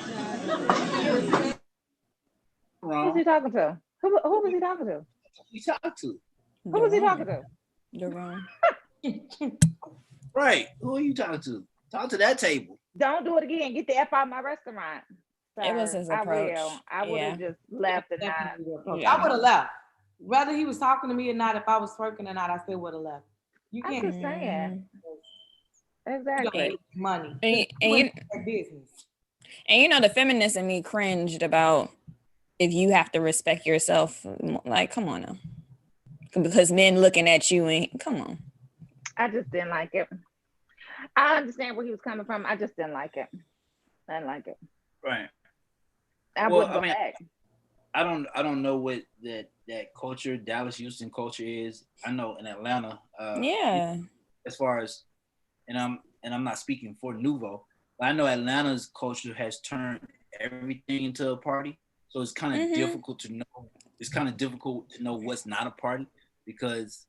Who's he talking to? Who was he talking to? Who talking to? Who was he talking to? You're wrong. Right. Who are you talking to? Talk to that table. Don't do it again. Get the F out of my restaurant. It was his approach. I would have just left and not. I would have left. Whether he was talking to me or not, if I was twerking or not, I still would have left. You can't. I'm just saying. Exactly. Money. And business. And the feminist in me cringed about if you have to respect yourself. Like, come on now. Because men looking at you ain't, come on. I just didn't like it. I understand where he was coming from. I just didn't like it. I didn't like it. Right. I wouldn't go back. I don't know what that culture, Dallas Houston culture is. I know in Atlanta. As far as, and I'm not speaking for Nouveau, but I know Atlanta's culture has turned everything into a party. So it's kind of difficult to know it's kind of difficult to know what's not a party because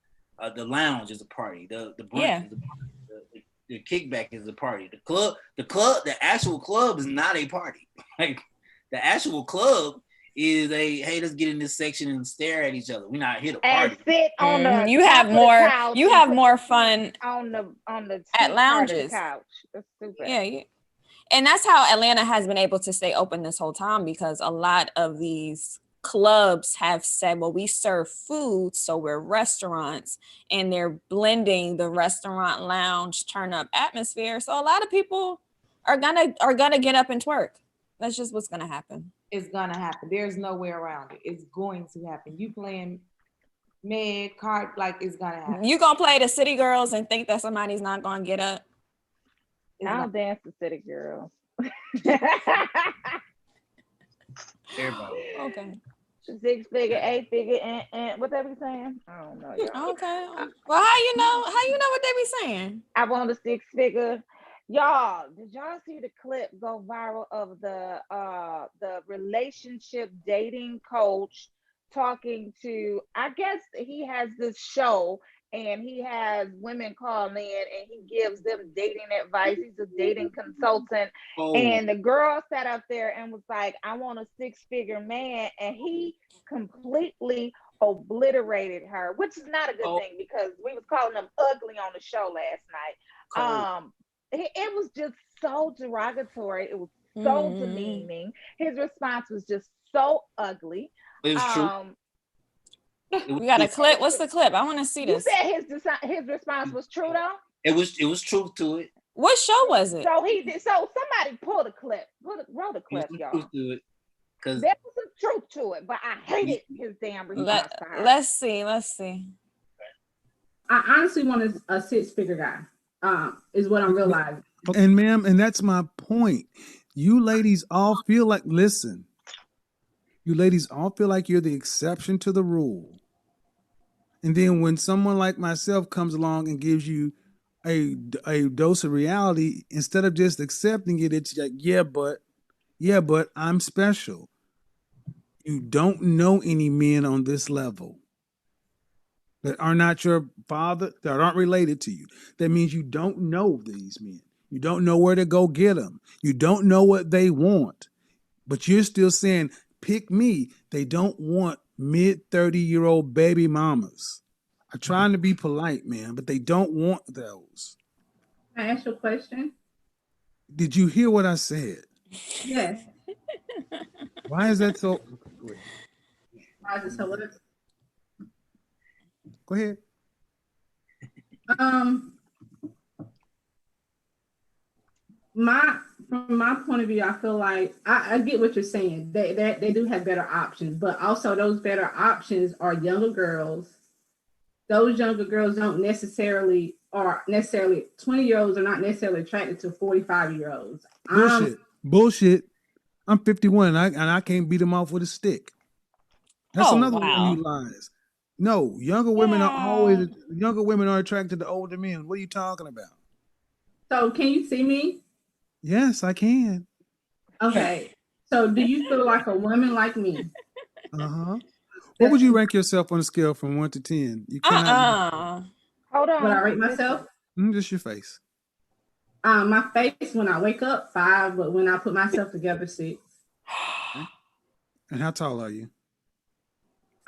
the lounge is a party, the brunch is a party, the kickback is a party, the actual club is not a party. Like the actual club is hey, let's get in this section and stare at each other. We're not here to party. And sit on the you have more fun on the at lounges. Couch. That's stupid. Yeah. And that's how Atlanta has been able to stay open this whole time, because a lot of these clubs have said, well, we serve food, so we're restaurants, and they're blending the restaurant lounge turn up atmosphere. So a lot of people are gonna get up and twerk. That's just what's gonna happen. It's gonna happen. There's no way around it. It's going to happen. You playing Meg card, like it's gonna happen. You gonna play the City Girls and think that somebody's not gonna get up? I don't dance the City Girls. Everybody. Okay. 6 figure, 8 figure, and what they be saying? I don't know. Y'all. Okay. Well, how you know what they be saying? I want a 6 figure. Y'all, did y'all see the clip go viral of the relationship dating coach talking to, I guess he has this show and he has women call in and he gives them dating advice. He's a dating consultant. Oh. And the girl sat up there and was like, I want a 6-figure man. And he completely obliterated her, which is not a good thing because we was calling them ugly on the show last night. It was just so derogatory. It was so demeaning. His response was just so ugly. It was true. We got a clip. What's the clip? I want to see this. You said his response was true though? It was truth to it. What show was it? So he did. So somebody pulled a clip. Roll the clip, y'all. Truth to it. Because there was some truth to it, but I hated his damn response to her. Let's see. I honestly want a 6-figure guy. Is what I'm realizing. And ma'am, and that's my point. You ladies all feel like, listen, you ladies all feel like you're the exception to the rule. And then when someone like myself comes along and gives you a dose of reality, instead of just accepting it, it's like, yeah, but I'm special. You don't know any men on this level that are not your father, that aren't related to you. That means you don't know these men. You don't know where to go get them. You don't know what they want. But you're still saying, pick me. They don't want mid-30-year-old baby mamas. I'm trying to be polite, man, but they don't want those. Can I ask you a question? Did you hear what I said? Yes. Why is that so? Why is it so? Go ahead. From my point of view, I feel like I get what you're saying. They do have better options, but also those better options are younger girls. Those younger girls don't necessarily 20-year-olds are not necessarily attracted to 45-year-olds. Bullshit. I'm 51 and I can't beat them off with a stick. That's another one of you lies. No, younger women are attracted to older men. What are you talking about? So can you see me? Yes, I can. Okay. So do you feel like a woman like me? Uh-huh. What would you rank yourself on a scale from 1 to 10? You cannot. Hold on. Would I rate myself? Just your face. My face when I wake up 5, but when I put myself together 6. Okay. And how tall are you?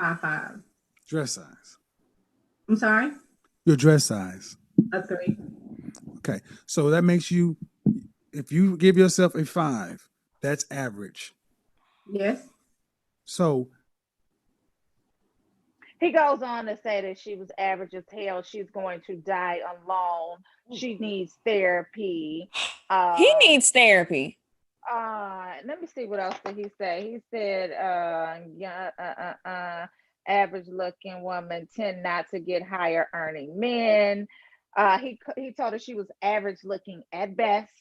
5'5". Dress size. I'm sorry? Your dress size. A 3. Okay. So that makes you, if you give yourself a 5, that's average. Yes. So he goes on to say that she was average as hell. She's going to die alone. She needs therapy. He needs therapy. Let me see what else did he say. He said, average looking woman tend not to get higher earning men. He told her she was average looking at best.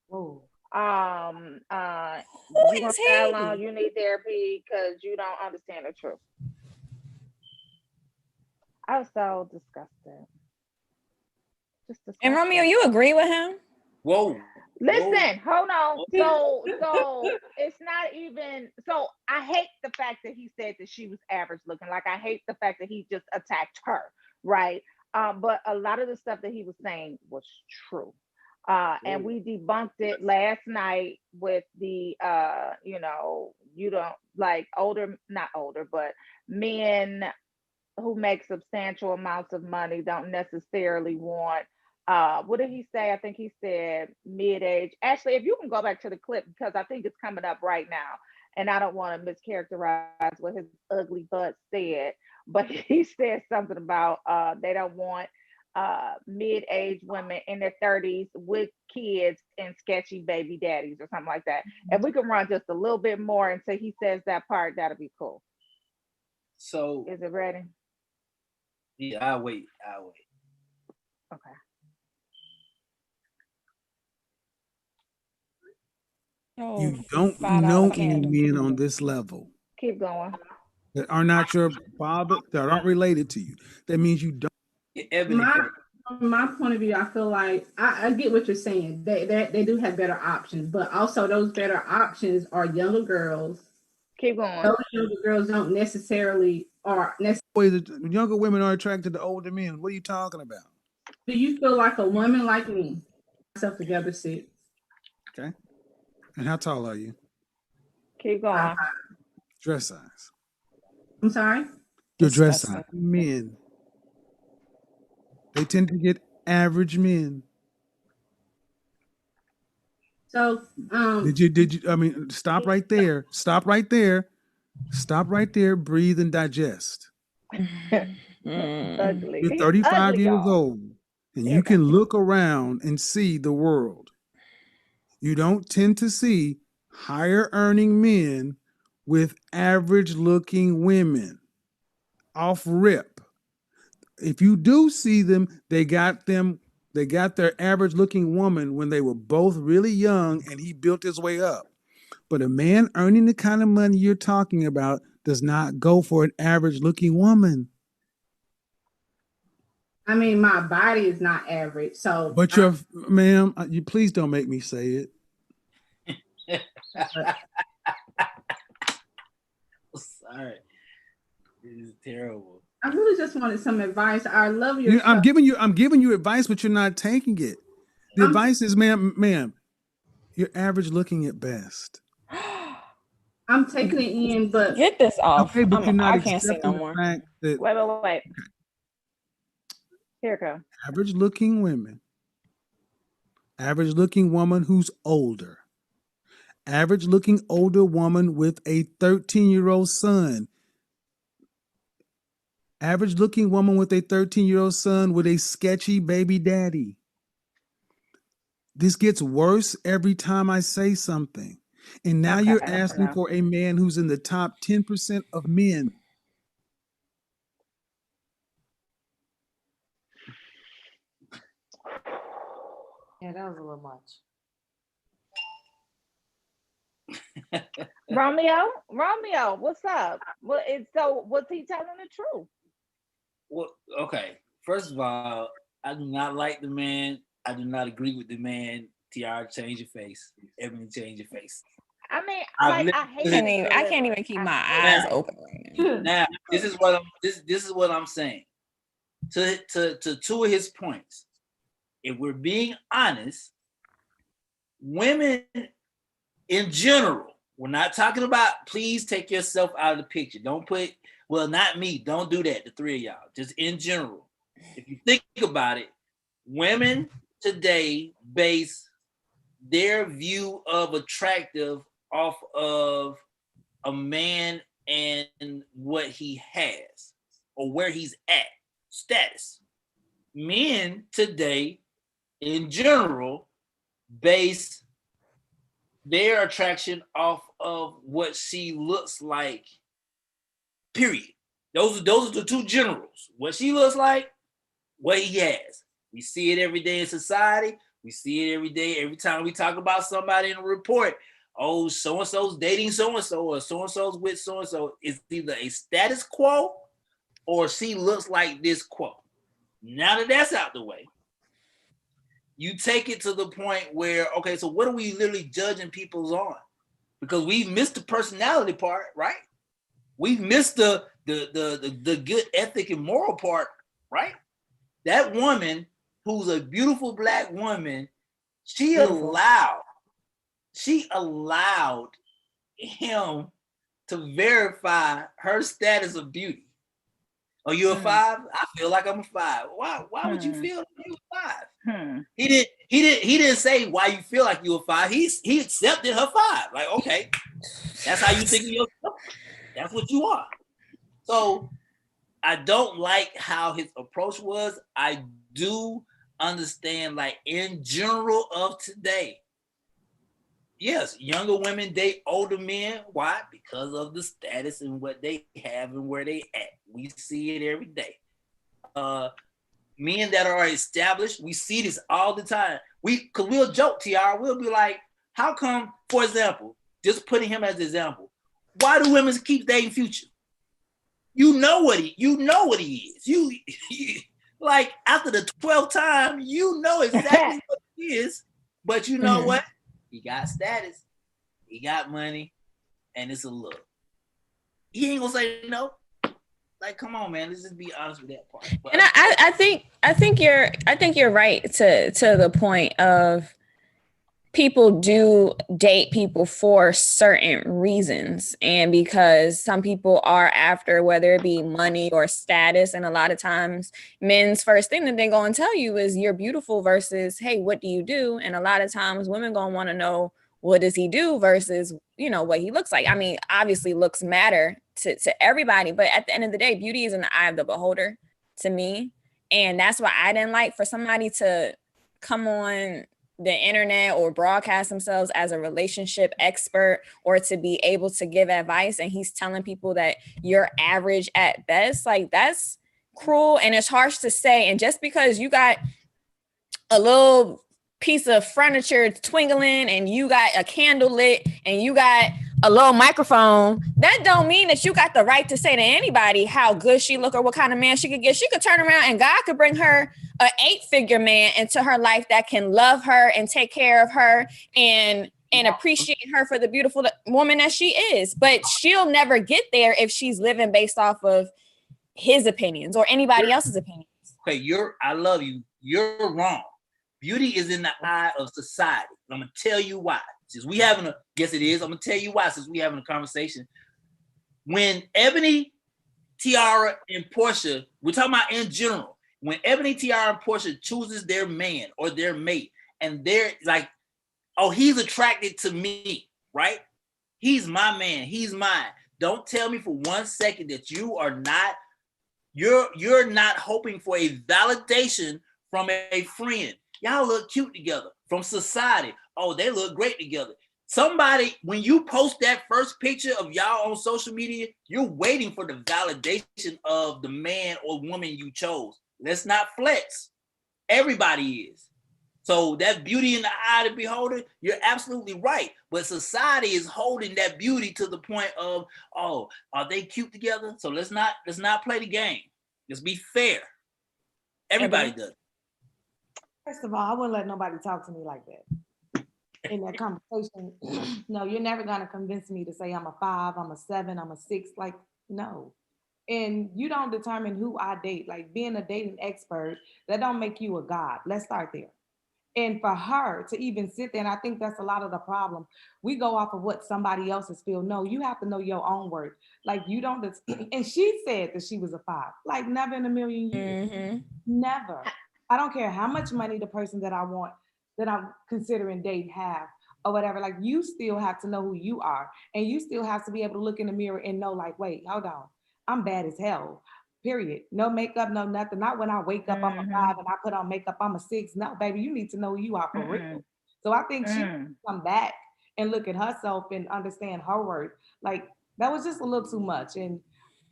Whoa. You gonna die alone, you need therapy because you don't understand the truth. I was so disgusted. And Romeo, you agree with him? Whoa. Listen, hold on. So it's not even. So I hate the fact that he said that she was average looking. Like I hate the fact that he just attacked her, right? But a lot of the stuff that he was saying was true. And we debunked it last night with the you don't like older, not older, but men who make substantial amounts of money don't necessarily want what did he say? I think he said mid-age. Actually, if you can go back to the clip because I think it's coming up right now, and I don't want to mischaracterize what his ugly butt said, but he said something about they don't want mid-age women in their 30s with kids and sketchy baby daddies or something like that. If we can run just a little bit more until he says that part, that'll be cool. So Is it ready? yeah, I'll wait. Okay. You don't know any men on this level Keep going. that are not your father, that aren't related to you. That means you don't. From my point of view, I feel like I get what you're saying. They do have better options, but also those better options are younger girls. Keep going. Those younger girls don't necessarily are The younger women are attracted to older men. What are you talking about? Do you feel like a woman like me, myself together 6? Okay. And how tall are you? Keep going. Dress size. I'm sorry? Your dress size. Men. They tend to get average men. So did you I mean stop right there. Stop right there. Stop right there. Breathe and digest. Ugly. You're He's 35 ugly, years y'all. old and you can look around and see the world. You don't tend to see higher earning men with average looking women off rip. If you do see them, they got their average looking woman when they were both really young and he built his way up. But a man earning the kind of money you're talking about does not go for an average looking woman. I mean, my body is not average. So But ma'am, you please don't make me say it. Sorry. This is terrible. I really just wanted some advice. I love your I'm giving you advice, but you're not taking it. The advice is, ma'am, you're average looking at best. I'm taking it in, but get this off. Okay, but you're not I can't see no more. fact that Wait. Here it goes. Average looking women, average looking woman who's older, average looking older woman with a 13-year-old son, average looking woman with a 13-year-old son with a sketchy baby daddy. This gets worse every time I say something. And now you're asking for a man who's in the top 10% of men. Yeah, that was a little much. Romeo, what's up? So was he telling the truth? Well, okay. First of all, I do not like the man. I do not agree with the man. Tiara, change your face. Ebony, change your face. I mean, I hate I can't even keep my eyes open right now. Now, this is what I'm saying. To two of his points. If we're being honest, women in general, we're not talking about please take yourself out of the picture. Don't put, well, not me. Don't do that, the three of y'all. Just in general. If you think about it, women today base their view of attractive off of a man and what he has or where he's at, status. Men today, in general, base their attraction off of what she looks like, period. Those are the two generals. What she looks like, what he has. We see it every day in society. We see it every day. Every time we talk about somebody in a report, oh, so-and-so's dating so-and-so or so-and-so's with so-and-so. It's either a status quo or she looks like this quo. Now that that's out the way, you take it to the point where, okay, so what are we literally judging people's on? Because we missed the personality part, right? We missed the good ethic and moral part, right? That woman who's a beautiful black woman, she allowed him to verify her status of beauty. Are you a 5? I feel like I'm a 5. Why would you feel like you a 5? He didn't say why you feel like you a 5. He accepted her 5. Like, okay, that's how you think of yourself. That's what you are. So I don't like how his approach was. I do understand, like, in general of today, yes, younger women date older men. Why? Because of the status and what they have and where they at. We see it every day. Men that are established, we see this all the time. Cause we'll joke, TR, we'll be like, how come, for example, just putting him as an example, why do women keep dating Future? You know what he is. You like, after the 12th time, you know exactly what he is. But you know what? He got status, he got money, and it's a look. He ain't gonna say no. Like, come on, man. Let's just be honest with that part. But, and I think you're right to the point of people do date people for certain reasons, and because some people are after, whether it be money or status, and a lot of times men's first thing that they go and tell you is you're beautiful versus, hey, what do you do? And a lot of times women gonna want to know, what does he do versus, what he looks like. I mean, obviously looks matter to everybody, but at the end of the day, beauty is in the eye of the beholder to me. And that's why I didn't like for somebody to come on the internet or broadcast themselves as a relationship expert, or to be able to give advice, and he's telling people that you're average at best. Like, that's cruel, and it's harsh to say. And just because you got a little piece of furniture twinkling, and you got a candle lit, and you got a little microphone, that don't mean that you got the right to say to anybody how good she look or what kind of man she could get. She could turn around and God could bring her an 8-figure man into her life that can love her and take care of her and appreciate her for the beautiful woman that she is. But she'll never get there if she's living based off of his opinions or anybody else's opinions. Okay, I love you. You're wrong. Beauty is in the eye of society. I'm gonna tell you why. Since we having a, guess it is. I'm gonna tell you why. Since we having a conversation, when Ebony, Tiara, and Portia, we're talking about in general. When Ebony, Tiara, and Portia chooses their man or their mate, and they're like, oh, he's attracted to me, right? He's my man. He's mine. Don't tell me for 1 second that you are not. You're not hoping for a validation from a friend. Y'all look cute together. From society, oh, they look great together. Somebody, when you post that first picture of y'all on social media, you're waiting for the validation of the man or woman you chose. Let's not flex. Everybody is. So that beauty in the eye of the beholder, you're absolutely right. But society is holding that beauty to the point of, oh, are they cute together? So let's not play the game. Let's be fair. Everybody does. First of all, I wouldn't let nobody talk to me like that. In that conversation, no, you're never gonna convince me to say I'm a 5, I'm a 7, I'm a 6. Like, no. And you don't determine who I date. Like, being a dating expert, that don't make you a god. Let's start there. And for her to even sit there, and I think that's a lot of the problem. We go off of what somebody else's feel. No, you have to know your own worth. Like, you don't. And she said that she was a 5. Like, never in a million years. Never. I don't care how much money the person that I want, that I'm considering dating have or whatever. Like, you still have to know who you are. And you still have to be able to look in the mirror and know, like, wait, hold on. I'm bad as hell. Period. No makeup, no nothing. Not when I wake up, I'm a 5 and I put on makeup, I'm a 6. No, baby, you need to know who you are for real. So I think she come back and look at herself and understand her worth. Like, that was just a little too much. And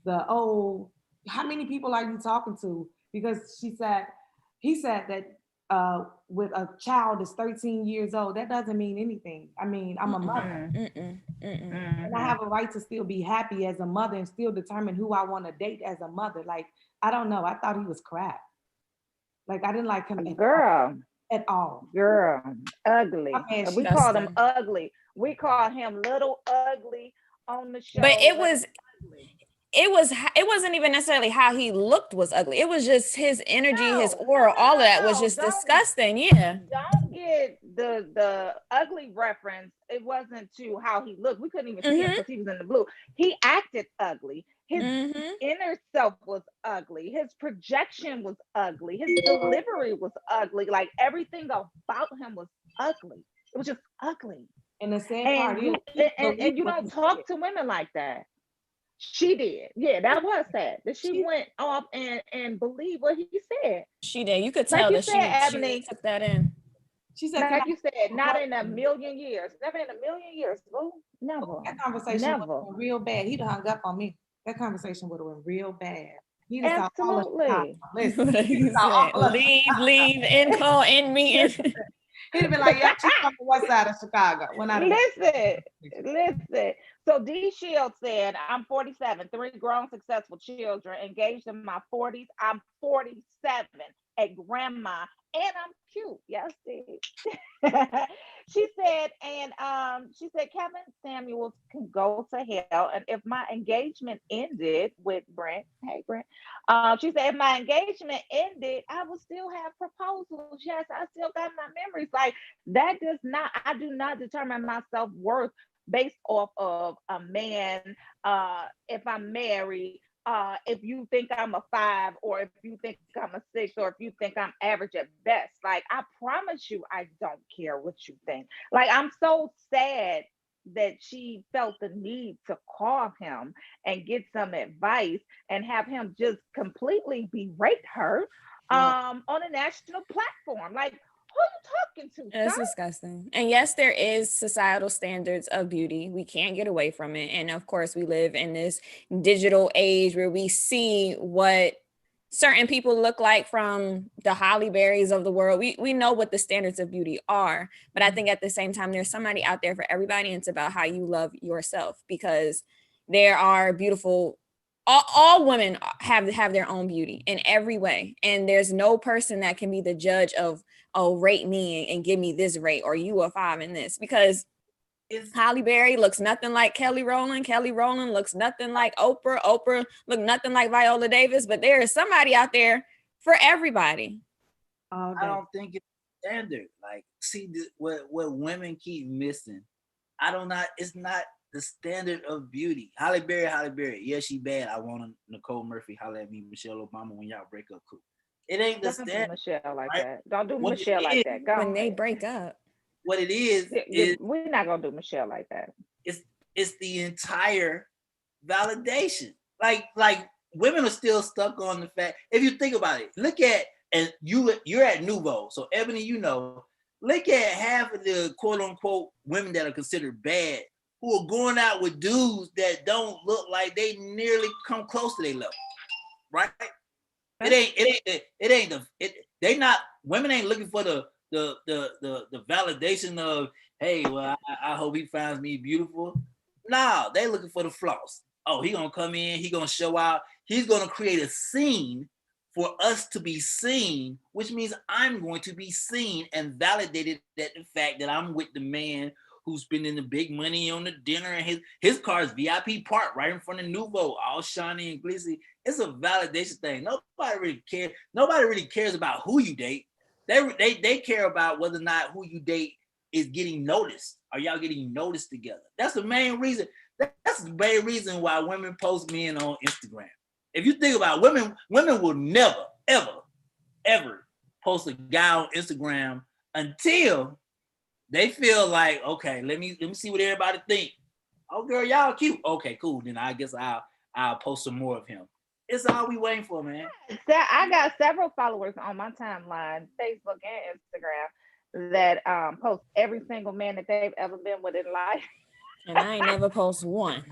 how many people are you talking to? Because he said that with a child that's 13 years old, that doesn't mean anything. I mean, I'm a mother. And I have a right to still be happy as a mother and still determine who I want to date as a mother. Like, I don't know. I thought he was crap. Like, I didn't like him. Girl. at all. Girl, ugly. I mean, And she we called him Disgusting. ugly. We called him little ugly on the But show. it was it wasn't even necessarily how he looked was ugly. It was just his energy, his aura, all of that was just disgusting. Yeah. Don't get the ugly reference. It wasn't to how he looked. We couldn't even see him because he was in the blue. He acted ugly. His inner self was ugly. His projection was ugly. His delivery was ugly. Like everything about him was ugly. It was just ugly. And the sad And part is, you and you don't talk to women like that. She did. Yeah, that was sad. That she went off and believed what he said. She did. You could Like tell you that said, she Ebony. took that in. she said, Like you said, not in a million years. Never in a million years, boo. Never. that conversation Never. would have been real bad. He'd have hung up on me. That conversation would have been real bad. He'd have saw all of Absolutely. Listen, He said, leave, in call, in meeting. he'd have been like, yeah, she's from the west side of Chicago. When I Listen. So D Shield said, I'm 47, 3 grown successful children, engaged in my 40s. I'm 47, a grandma, and I'm cute. Yes, Steve. She said, Kevin Samuels can go to hell. And if my engagement ended with Brent, hey Brent, she said, if my engagement ended, I would still have proposals. Yes, I still got my memories. Like that does not, I do not determine my self-worth based off of a man. If I'm married, if you think I'm a 5, or if you think I'm a 6, or if you think I'm average at best. Like I promise you, I don't care what you think. Like I'm so sad that she felt the need to call him and get some advice and have him just completely berate her on a national platform. Like who are you talking to? It's Sir? disgusting. And yes, there is societal standards of beauty. We can't get away from it. And of course, we live in this digital age where we see what certain people look like from the Holly Berries of the world. We know what the standards of beauty are. But I think at the same time, there's somebody out there for everybody. And it's about how you love yourself, because there are beautiful all women have their own beauty in every way. And there's no person that can be the judge of, oh, rate me and give me this rate, or you a 5 in this, because Halle Berry looks nothing like Kelly Rowland. Kelly Rowland looks nothing like Oprah. Oprah look nothing like Viola Davis. But there is somebody out there for everybody. I don't think it's standard. Like, see, what women keep missing. It's not the standard of beauty. Halle Berry. Yeah, she bad. I want a Nicole Murphy. Holla at me, Michelle Obama, when y'all break up. Cool. It ain't the standard. Don't do Michelle like right? that. Don't do Michelle like that. Go when they ahead. break up. What it is we're not gonna do Michelle like that. It's the entire validation. Like women are still stuck on the fact. If you think about it, look at, and you're at Nouveau. So Ebony, look at half of the quote unquote women that are considered bad who are going out with dudes that don't look like they nearly come close to their level, right? Women ain't looking for the validation of, hey, well, I hope he finds me beautiful. No, they looking for the flaws. Oh, he gonna come in, he gonna show out, he's gonna create a scene for us to be seen, which means I'm going to be seen and validated that the fact that I'm with the man who's spending the big money on the dinner, and his car's VIP parked right in front of Nouveau, all shiny and glitzy. It's a validation thing. Nobody really cares about who you date. They care about whether or not who you date is getting noticed. Are y'all getting noticed together? That's the main reason. That's the main reason why women post men on Instagram. If you think about it, women will never, ever post a guy on Instagram until they feel like, okay, let me see what everybody think. Oh, girl, y'all cute. Okay, cool. Then I guess I'll post some more of him. It's all we waiting for, man. I got several followers on my timeline, Facebook and Instagram, that post every single man that they've ever been with in life. And I ain't never post one.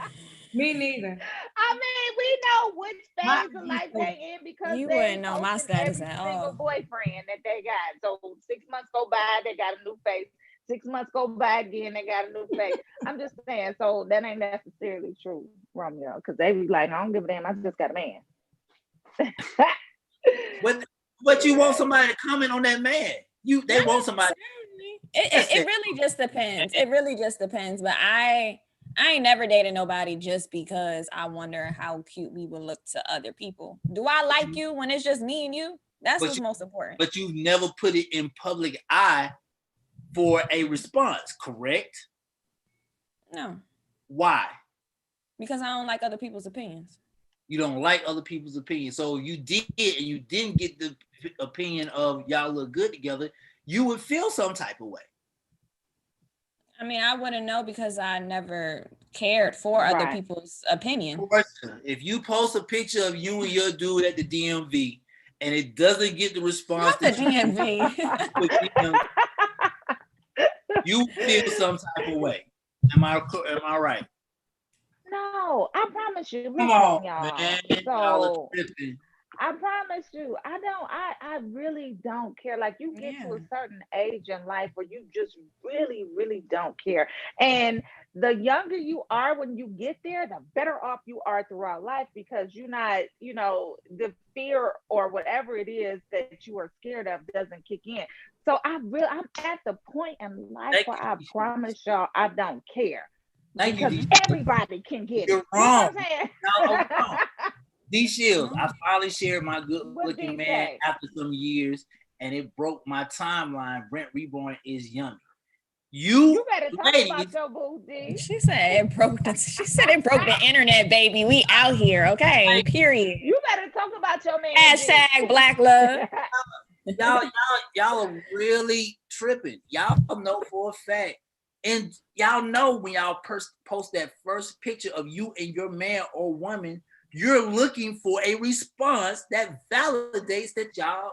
Me neither. I mean, we know which phase of life they in because you they wouldn't know my status every at single all. boyfriend that they got. So 6 months go by, they got a new face. 6 months go by again, they got a new face. I'm just saying, so that ain't necessarily true, Romeo, because they be like, I don't give a damn, I just got a man. But you want somebody to comment on that man. They want somebody. It really just depends. It really just depends. But I ain't never dated nobody just because I wonder how cute we would look to other people. Do I like you when it's just me and you? That's what's most important. But you never put it in public eye for a response, correct? No. Why? Because I don't like other people's opinions. You don't like other people's opinions. So you did, and you didn't get the opinion of y'all look good together, you would feel some type of way. I mean, I wouldn't know because I never cared for other people's opinion. If you post a picture of you and your dude at the DMV and it doesn't get the response Not the DMV, you feel some type of way. Am I right? No, I promise you. Come on, y'all. man. So, I promise you, I really don't care. Like, you get to a certain age in life where you just really, really don't care. And the younger you are when you get there, the better off you are throughout life, because you're not, the fear or whatever it is that you are scared of doesn't kick in. So I'm at the point in life where I promise y'all I don't care. Because everybody can get You're it. wrong. You know what I'm saying? D Shields, I finally shared my good-looking man after some years, and it broke my timeline. Brent Reborn is younger. You better talk about your boo, D. She said it broke the internet, baby. We out here, okay? Period. You better talk about your man. Hashtag Black Love. y'all are really tripping. Y'all know for a fact. And y'all know when y'all post that first picture of you and your man or woman, you're looking for a response that validates that y'all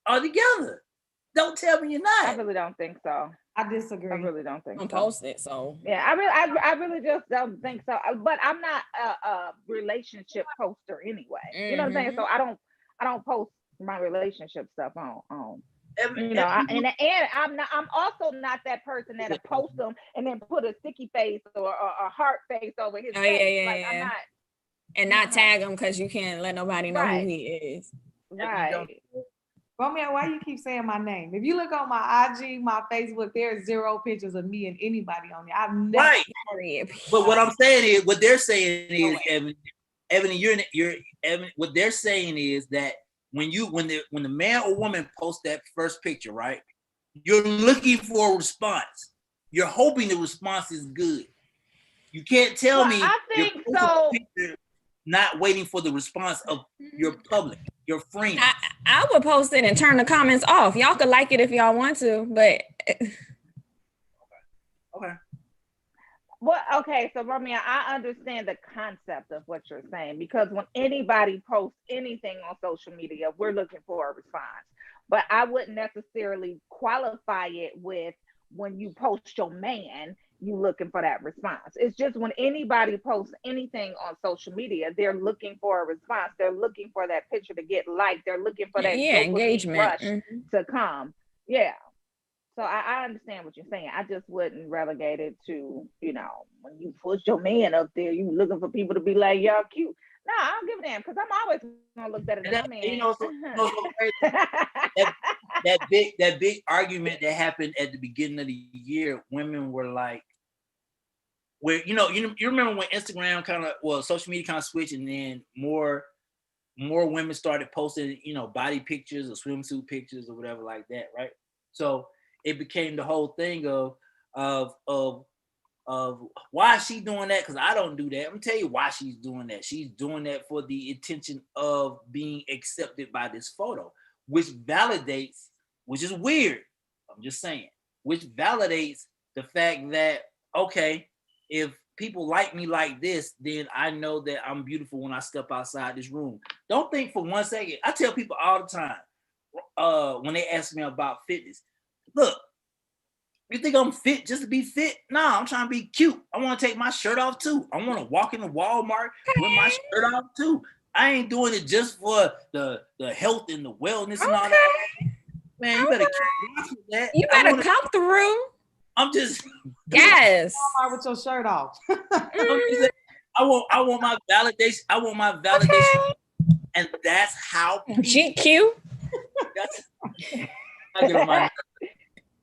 are together. Don't tell me you're not. I really don't think so. I disagree. I really don't think so. Post it, so yeah. I really just don't think so. But I'm not a relationship poster anyway. You know what I'm saying? So I don't post my relationship stuff on. And I'm also not that person that'll post them and then put a sticky face or a heart face over his face. I'm not. And not tag him because you can't let nobody know who he is. Right. Romeo, why you keep saying my name? If you look on my IG, my Facebook, there's 0 pictures of me and anybody on there. I've never. Right. But what I'm saying is, what they're saying is, Evan, you're Evan. What they're saying is that when the man or woman posts that first picture, right? You're looking for a response. You're hoping the response is good. You can't tell me. I think so. Not waiting for the response of your public, your friends. I would post it and turn the comments off. Y'all could like it if y'all want to, but okay. Well, okay, so Romeo, I understand the concept of what you're saying, because when anybody posts anything on social media, we're looking for a response. But I wouldn't necessarily qualify it with when you post your man, you looking for that response. It's just when anybody posts anything on social media, they're looking for a response. They're looking for that picture to get liked. They're looking for that engagement rush to come. Yeah. So I understand what you're saying. I just wouldn't relegate it to, when you push your man up there, you looking for people to be like, y'all cute. No, I don't give a damn, because I'm always gonna look better than my man. That big argument that happened at the beginning of the year, women were like, where you remember when Instagram social media kind of switched, and then more women started posting, body pictures or swimsuit pictures or whatever like that, right? So it became the whole thing of why is she doing that? Because I don't do that. I'm gonna tell you why she's doing that. She's doing that for the intention of being accepted by this photo, which validates, which is weird. I'm just saying, which validates the fact that, okay, if people like me like this, then I know that I'm beautiful when I step outside this room. Don't think for 1 second. I tell people all the time when they ask me about fitness, look, you think I'm fit just to be fit? Nah, I'm trying to be cute. I want to take my shirt off too. I want to walk into Walmart with my shirt off too. I ain't doing it just for the health and the wellness and all that. Man, you better keep that. You better come through. I'm just yes. Walmart with your shirt off. I want my validation. I want my validation, and that's how GQ. get on my nerves.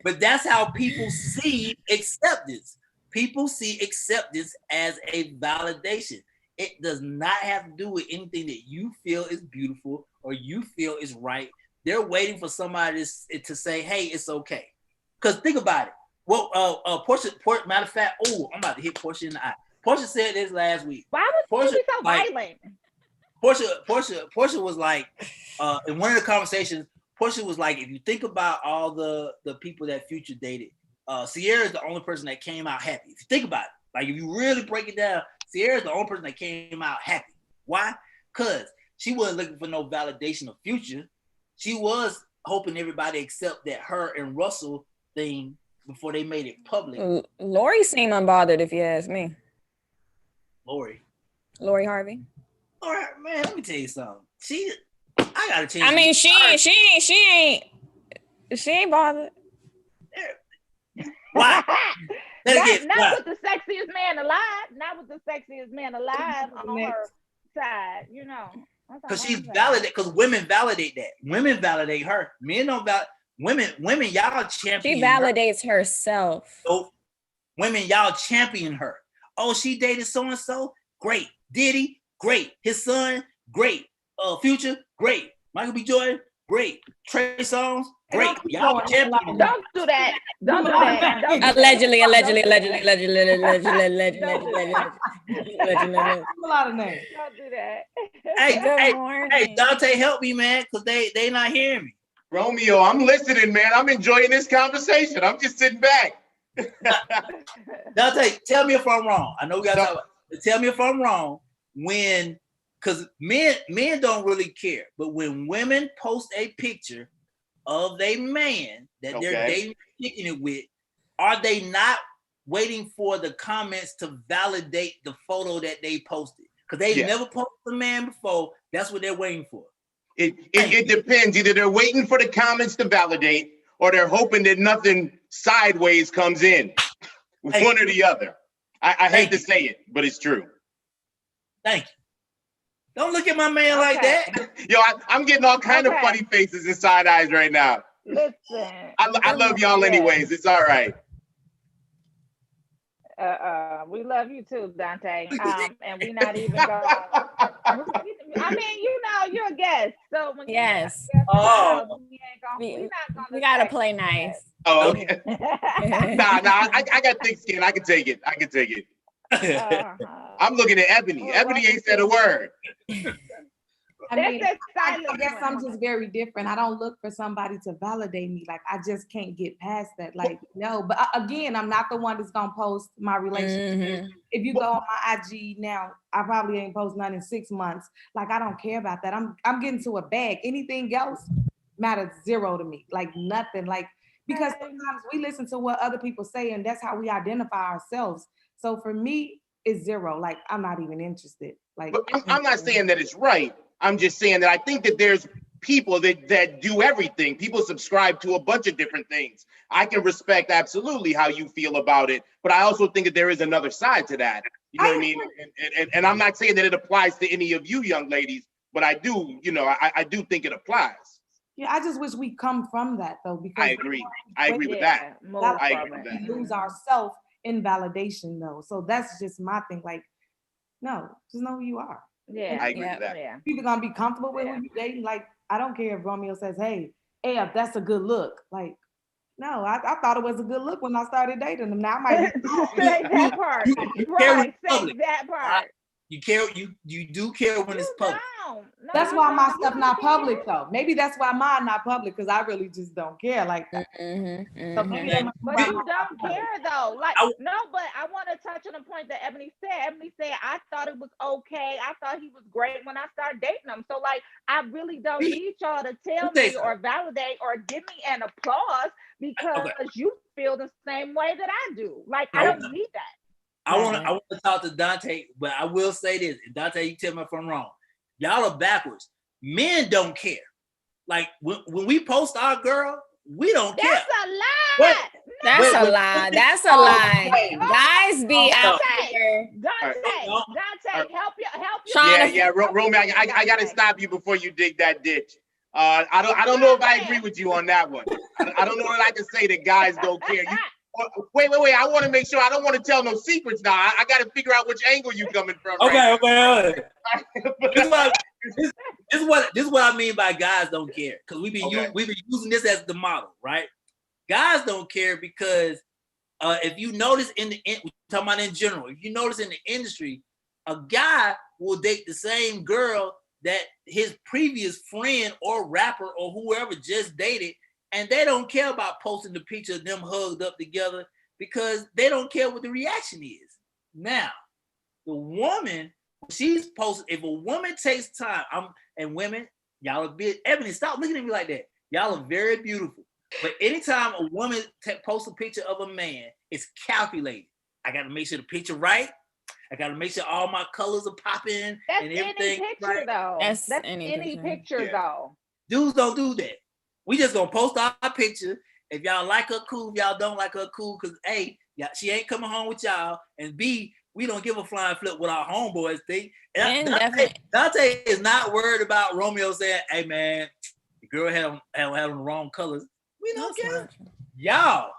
But that's how people see acceptance. People see acceptance as a validation. It does not have to do with anything that you feel is beautiful or you feel is right. They're waiting for somebody to say, "Hey, it's okay." Because think about it. Well, Portia, matter of fact, I'm about to hit Portia in the eye. Portia said this last week. Why would you be so violent? Portia was like, in one of the conversations, Portia was like, if you think about all the people that Future dated, Sierra is the only person that came out happy. If you think about it, like if you really break it down, Sierra is the only person that came out happy. Why? Because she wasn't looking for no validation of Future. She was hoping everybody accept that her and Russell thing before they made it public. Lori seemed unbothered, if you ask me. Lori Harvey. All right, man. Let me tell you something. I gotta change. I mean, she ain't bothered. Why? Not with the sexiest man alive. Not with the sexiest man alive on her side. You know. Because she's validated. Because women validate that. Women validate her. Men don't validate. Women, y'all champion. She validates herself. So, women, y'all champion her. Oh, she dated so and so. Great. Diddy. Great. His son, great. Future, great. Michael B. Jordan, great. Trey Songz, great. Y'all champion. Don't do that. Don't do that. Allegedly. A lot of names. Don't do that. Hey, Dante, help me, man, because they not hearing me. Romeo, I'm listening, man. I'm enjoying this conversation. I'm just sitting back. Dante, tell me if I'm wrong. I know we got to talk about it. Tell me if I'm wrong. Because men don't really care, but when women post a picture of a man that they're dating, kicking it with, are they not waiting for the comments to validate the photo that they posted? Because they never posted a man before. That's what they're waiting for. It depends. Either they're waiting for the comments to validate, or they're hoping that nothing sideways comes in. One or the other. I hate to say it, but it's true. Thank you. Don't look at my man like that. Yo, I'm getting all kind of funny faces and side eyes right now. Listen. I love y'all anyways. It's all right. We love you too, Dante. And we're not even going. I mean, you know, you're a guest, so when yes. we gotta play nice. Oh, okay. Nah, I got thick skin. I can take it. I'm looking at Ebony. Ebony ain't said a word. I guess I'm just very different. I don't look for somebody to validate me. Like, I just can't get past that. Like, no. But again, I'm not the one that's gonna post my relationship. If you go on my IG now, I probably ain't post none in 6 months. Like, I don't care about that. I'm getting to a bag. Anything else matters zero to me. Like, nothing. Like, because sometimes we listen to what other people say, and that's how we identify ourselves. So for me, it's zero. Like, I'm not even interested. Like, but I'm not saying that it's right. I'm just saying that I think that there's people that do everything. People subscribe to a bunch of different things. I can respect absolutely how you feel about it, but I also think that there is another side to that. You know what I mean? And I'm not saying that it applies to any of you young ladies, but I do, you know, I do think it applies. Yeah, I just wish we come from that though, because I agree with that. I agree with that. We lose ourselves in validation though. So that's just my thing. Like, no, just know who you are. Yeah, I agree with that. Yeah. People gonna be comfortable with who you dating. Like, I don't care if Romeo says, "Hey, if that's a good look." Like, no, I thought it was a good look when I started dating him. Now I might say that part. Right, say that part. You care. You do care when it's public. No, that's why my stuff not public though. Maybe that's why mine not public, because I really just don't care like that. But you don't care though. Like, no, but I want to touch on the point that Ebony said. Ebony said, I thought it was okay. I thought he was great when I started dating him. So like, I really don't need y'all to tell me or validate or give me an applause because you feel the same way that I do. Like, I don't need that. I want to talk to Dante, but I will say this. Dante, you tell me if I'm wrong. Y'all are backwards. Men don't care. Like, when we post our girl, we don't care. That's a lie. That's a lie. That's a lie. Guys be out here. Dante, help you. Yeah, Romeo, I got to stop you before you dig that ditch. I don't know if I agree with you on that one. I don't know that I can say that guys don't care. Wait. I want to make sure. I don't want to tell no secrets now. I got to figure out which angle you coming from. Okay. This is what I mean by guys don't care, because we've been using this as the model, right? Guys don't care because if you notice we're talking about in general, if you notice in the industry, a guy will date the same girl that his previous friend or rapper or whoever just dated, and they don't care about posting the picture of them hugged up together because they don't care what the reaction is. Now, the woman, she's posted, if a woman takes time, and women, y'all are bit, Ebony, stop looking at me like that. Y'all are very beautiful. But anytime a woman posts a picture of a man, it's calculated. I got to make sure the picture right. I got to make sure all my colors are popping That's and everything. any picture, right. though. That's any picture, though. Dudes don't do that. We just gonna post our picture. If y'all like her, cool. If y'all don't like her, cool. Because A, she ain't coming home with y'all, and B, we don't give a flying flip what our homeboys think. Dante is not worried about Romeo saying, "Hey man, the girl had the wrong colors." We don't care. Y'all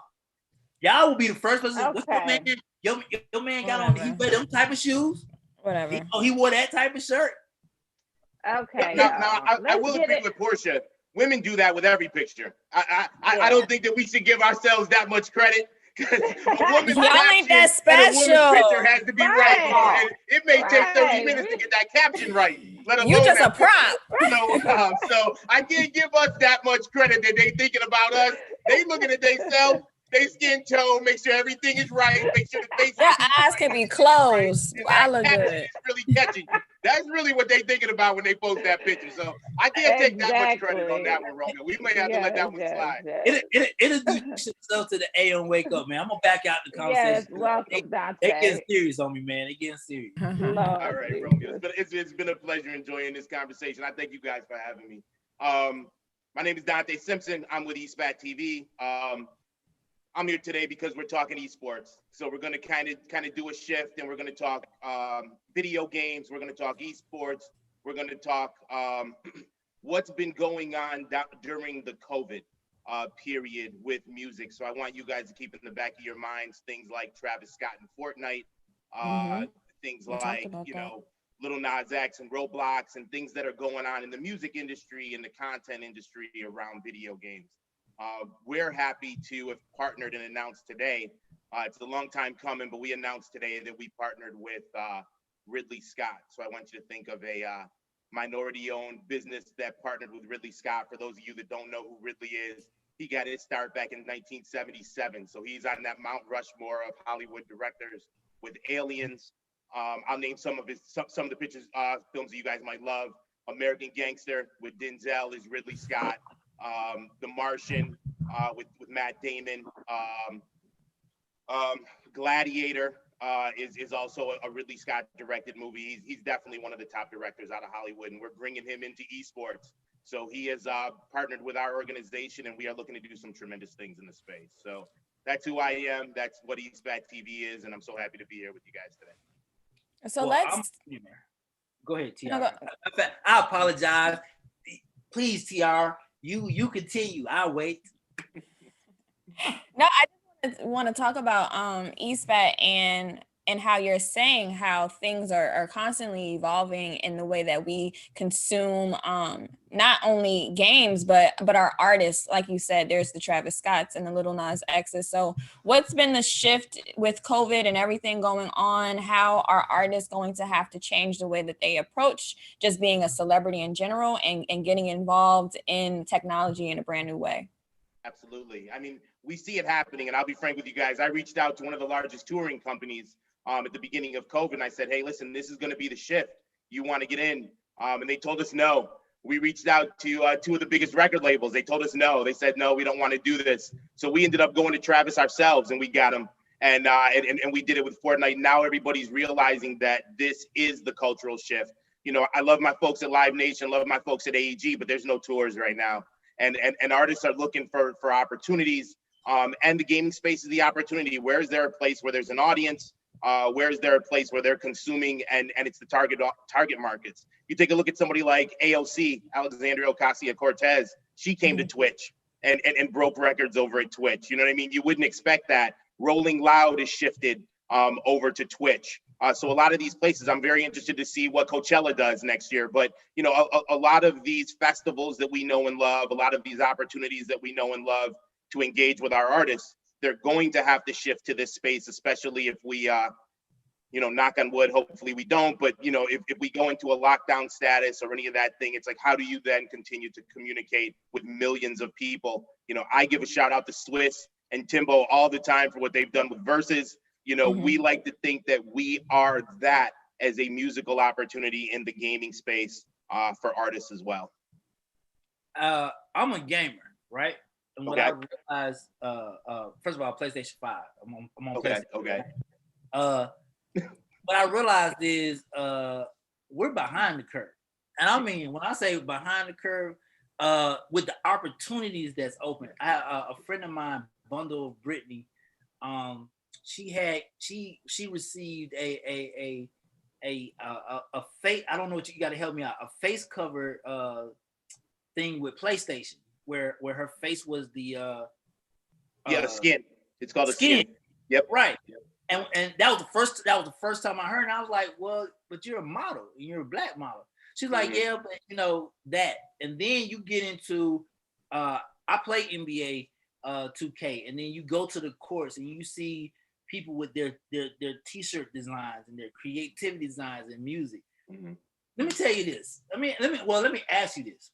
will be the first person. What's your man? Your man got on. He wear them type of shoes. Whatever. He wore that type of shirt. Okay. Now I will agree with Portia. Women do that with every picture. I don't think that we should give ourselves that much credit. Y'all ain't that special. And a woman's picture has to be right. And it may take 30 minutes to get that caption right. Let alone you just a prop. So I can't give us that much credit that they thinking about us. They looking at themselves, they skin tone, make sure everything is right, make sure the face. Their eyes can be closed. I look good. It's really catchy. That's really what they thinking about when they post that picture. So I can't take that much credit on that one, Romeo. We may have to let that one slide. It'll do itself to the AM wake up, man. I'm gonna back out the conversation. Yes, welcome, Dante. They getting serious on me, man. They getting serious. All right, Romeo. It's been a pleasure enjoying this conversation. I thank you guys for having me. My name is Dante Simpson. I'm with eSpat TV. I'm here today because we're talking esports. So we're going to kind of do a shift, and we're going to talk video games. We're going to talk esports. We're going to talk what's been going on during the COVID period with music. So I want you guys to keep in the back of your minds things like Travis Scott and Fortnite, things like Lil Nas X and Roblox, and things that are going on in the music industry and the content industry around video games. We're happy to have partnered and announced today. It's a long time coming, but we announced today that we partnered with Ridley Scott. So I want you to think of a minority-owned business that partnered with Ridley Scott. For those of you that don't know who Ridley is, he got his start back in 1977. So he's on that Mount Rushmore of Hollywood directors with Aliens. I'll name some of the pictures, films that you guys might love. American Gangster with Denzel is Ridley Scott. The Martian with Matt Damon. Gladiator is also a Ridley Scott directed movie. He's definitely one of the top directors out of Hollywood, and we're bringing him into esports. So he has partnered with our organization, and we are looking to do some tremendous things in the space. So that's who I am. That's what eSpat TV is, and I'm so happy to be here with you guys today. So let's go ahead, TR. I apologize. Please, TR. You continue. I'll wait. No, I just want to talk about eSpat and how you're saying how things are constantly evolving in the way that we consume not only games but our artists. Like you said, there's the Travis Scotts and the Lil Nas X's. So what's been the shift with COVID and everything going on? How are artists going to have to change the way that they approach just being a celebrity in general and getting involved in technology in a brand new way? Absolutely. I mean, we see it happening, and I'll be frank with you guys. I reached out to one of the largest touring companies at the beginning of COVID, and I said, hey, listen, this is going to be the shift. You want to get in? And they told us no. We reached out to two of the biggest record labels. They told us no. They said, no, we don't want to do this. So we ended up going to Travis ourselves, and we got him. And we did it with Fortnite. Now everybody's realizing that this is the cultural shift. You know, I love my folks at Live Nation, love my folks at AEG, but there's no tours right now. And artists are looking for opportunities. And the gaming space is the opportunity. Where is there a place where there's an audience, Where is there a place where they're consuming and it's the target markets? You take a look at somebody like AOC, Alexandria Ocasio-Cortez. She came to Twitch and broke records over at Twitch. You know what I mean? You wouldn't expect that. Rolling Loud is shifted over to Twitch. So a lot of these places, I'm very interested to see what Coachella does next year. But, you know, a lot of these festivals that we know and love, a lot of these opportunities that we know and love to engage with our artists, they're going to have to shift to this space, especially if we, you know, knock on wood, hopefully we don't. But, you know, if we go into a lockdown status or any of that thing, it's like, how do you then continue to communicate with millions of people? You know, I give a shout out to Swiss and Timbo all the time for what they've done with Versus. You know, we like to think that we are that as a musical opportunity in the gaming space for artists as well. I'm a gamer, right? And what I realized, first of all, PlayStation 5. I'm on PlayStation. Okay. What I realized is we're behind the curve. And I mean, when I say behind the curve, with the opportunities that's open. A friend of mine, Bundle Brittany, she received a face. I don't know what you got to help me out. A face cover thing with PlayStation, where her face was the the skin. It's called a skin. Yep. Right. Yep. And that was the first time I heard. And I was like, well, but you're a model and you're a black model. She's like, yeah, but you know that. And then you get into I play NBA 2K, and then you go to the courts and you see people with their t-shirt designs and their creativity designs and music. Let me tell you this. Let me ask you this.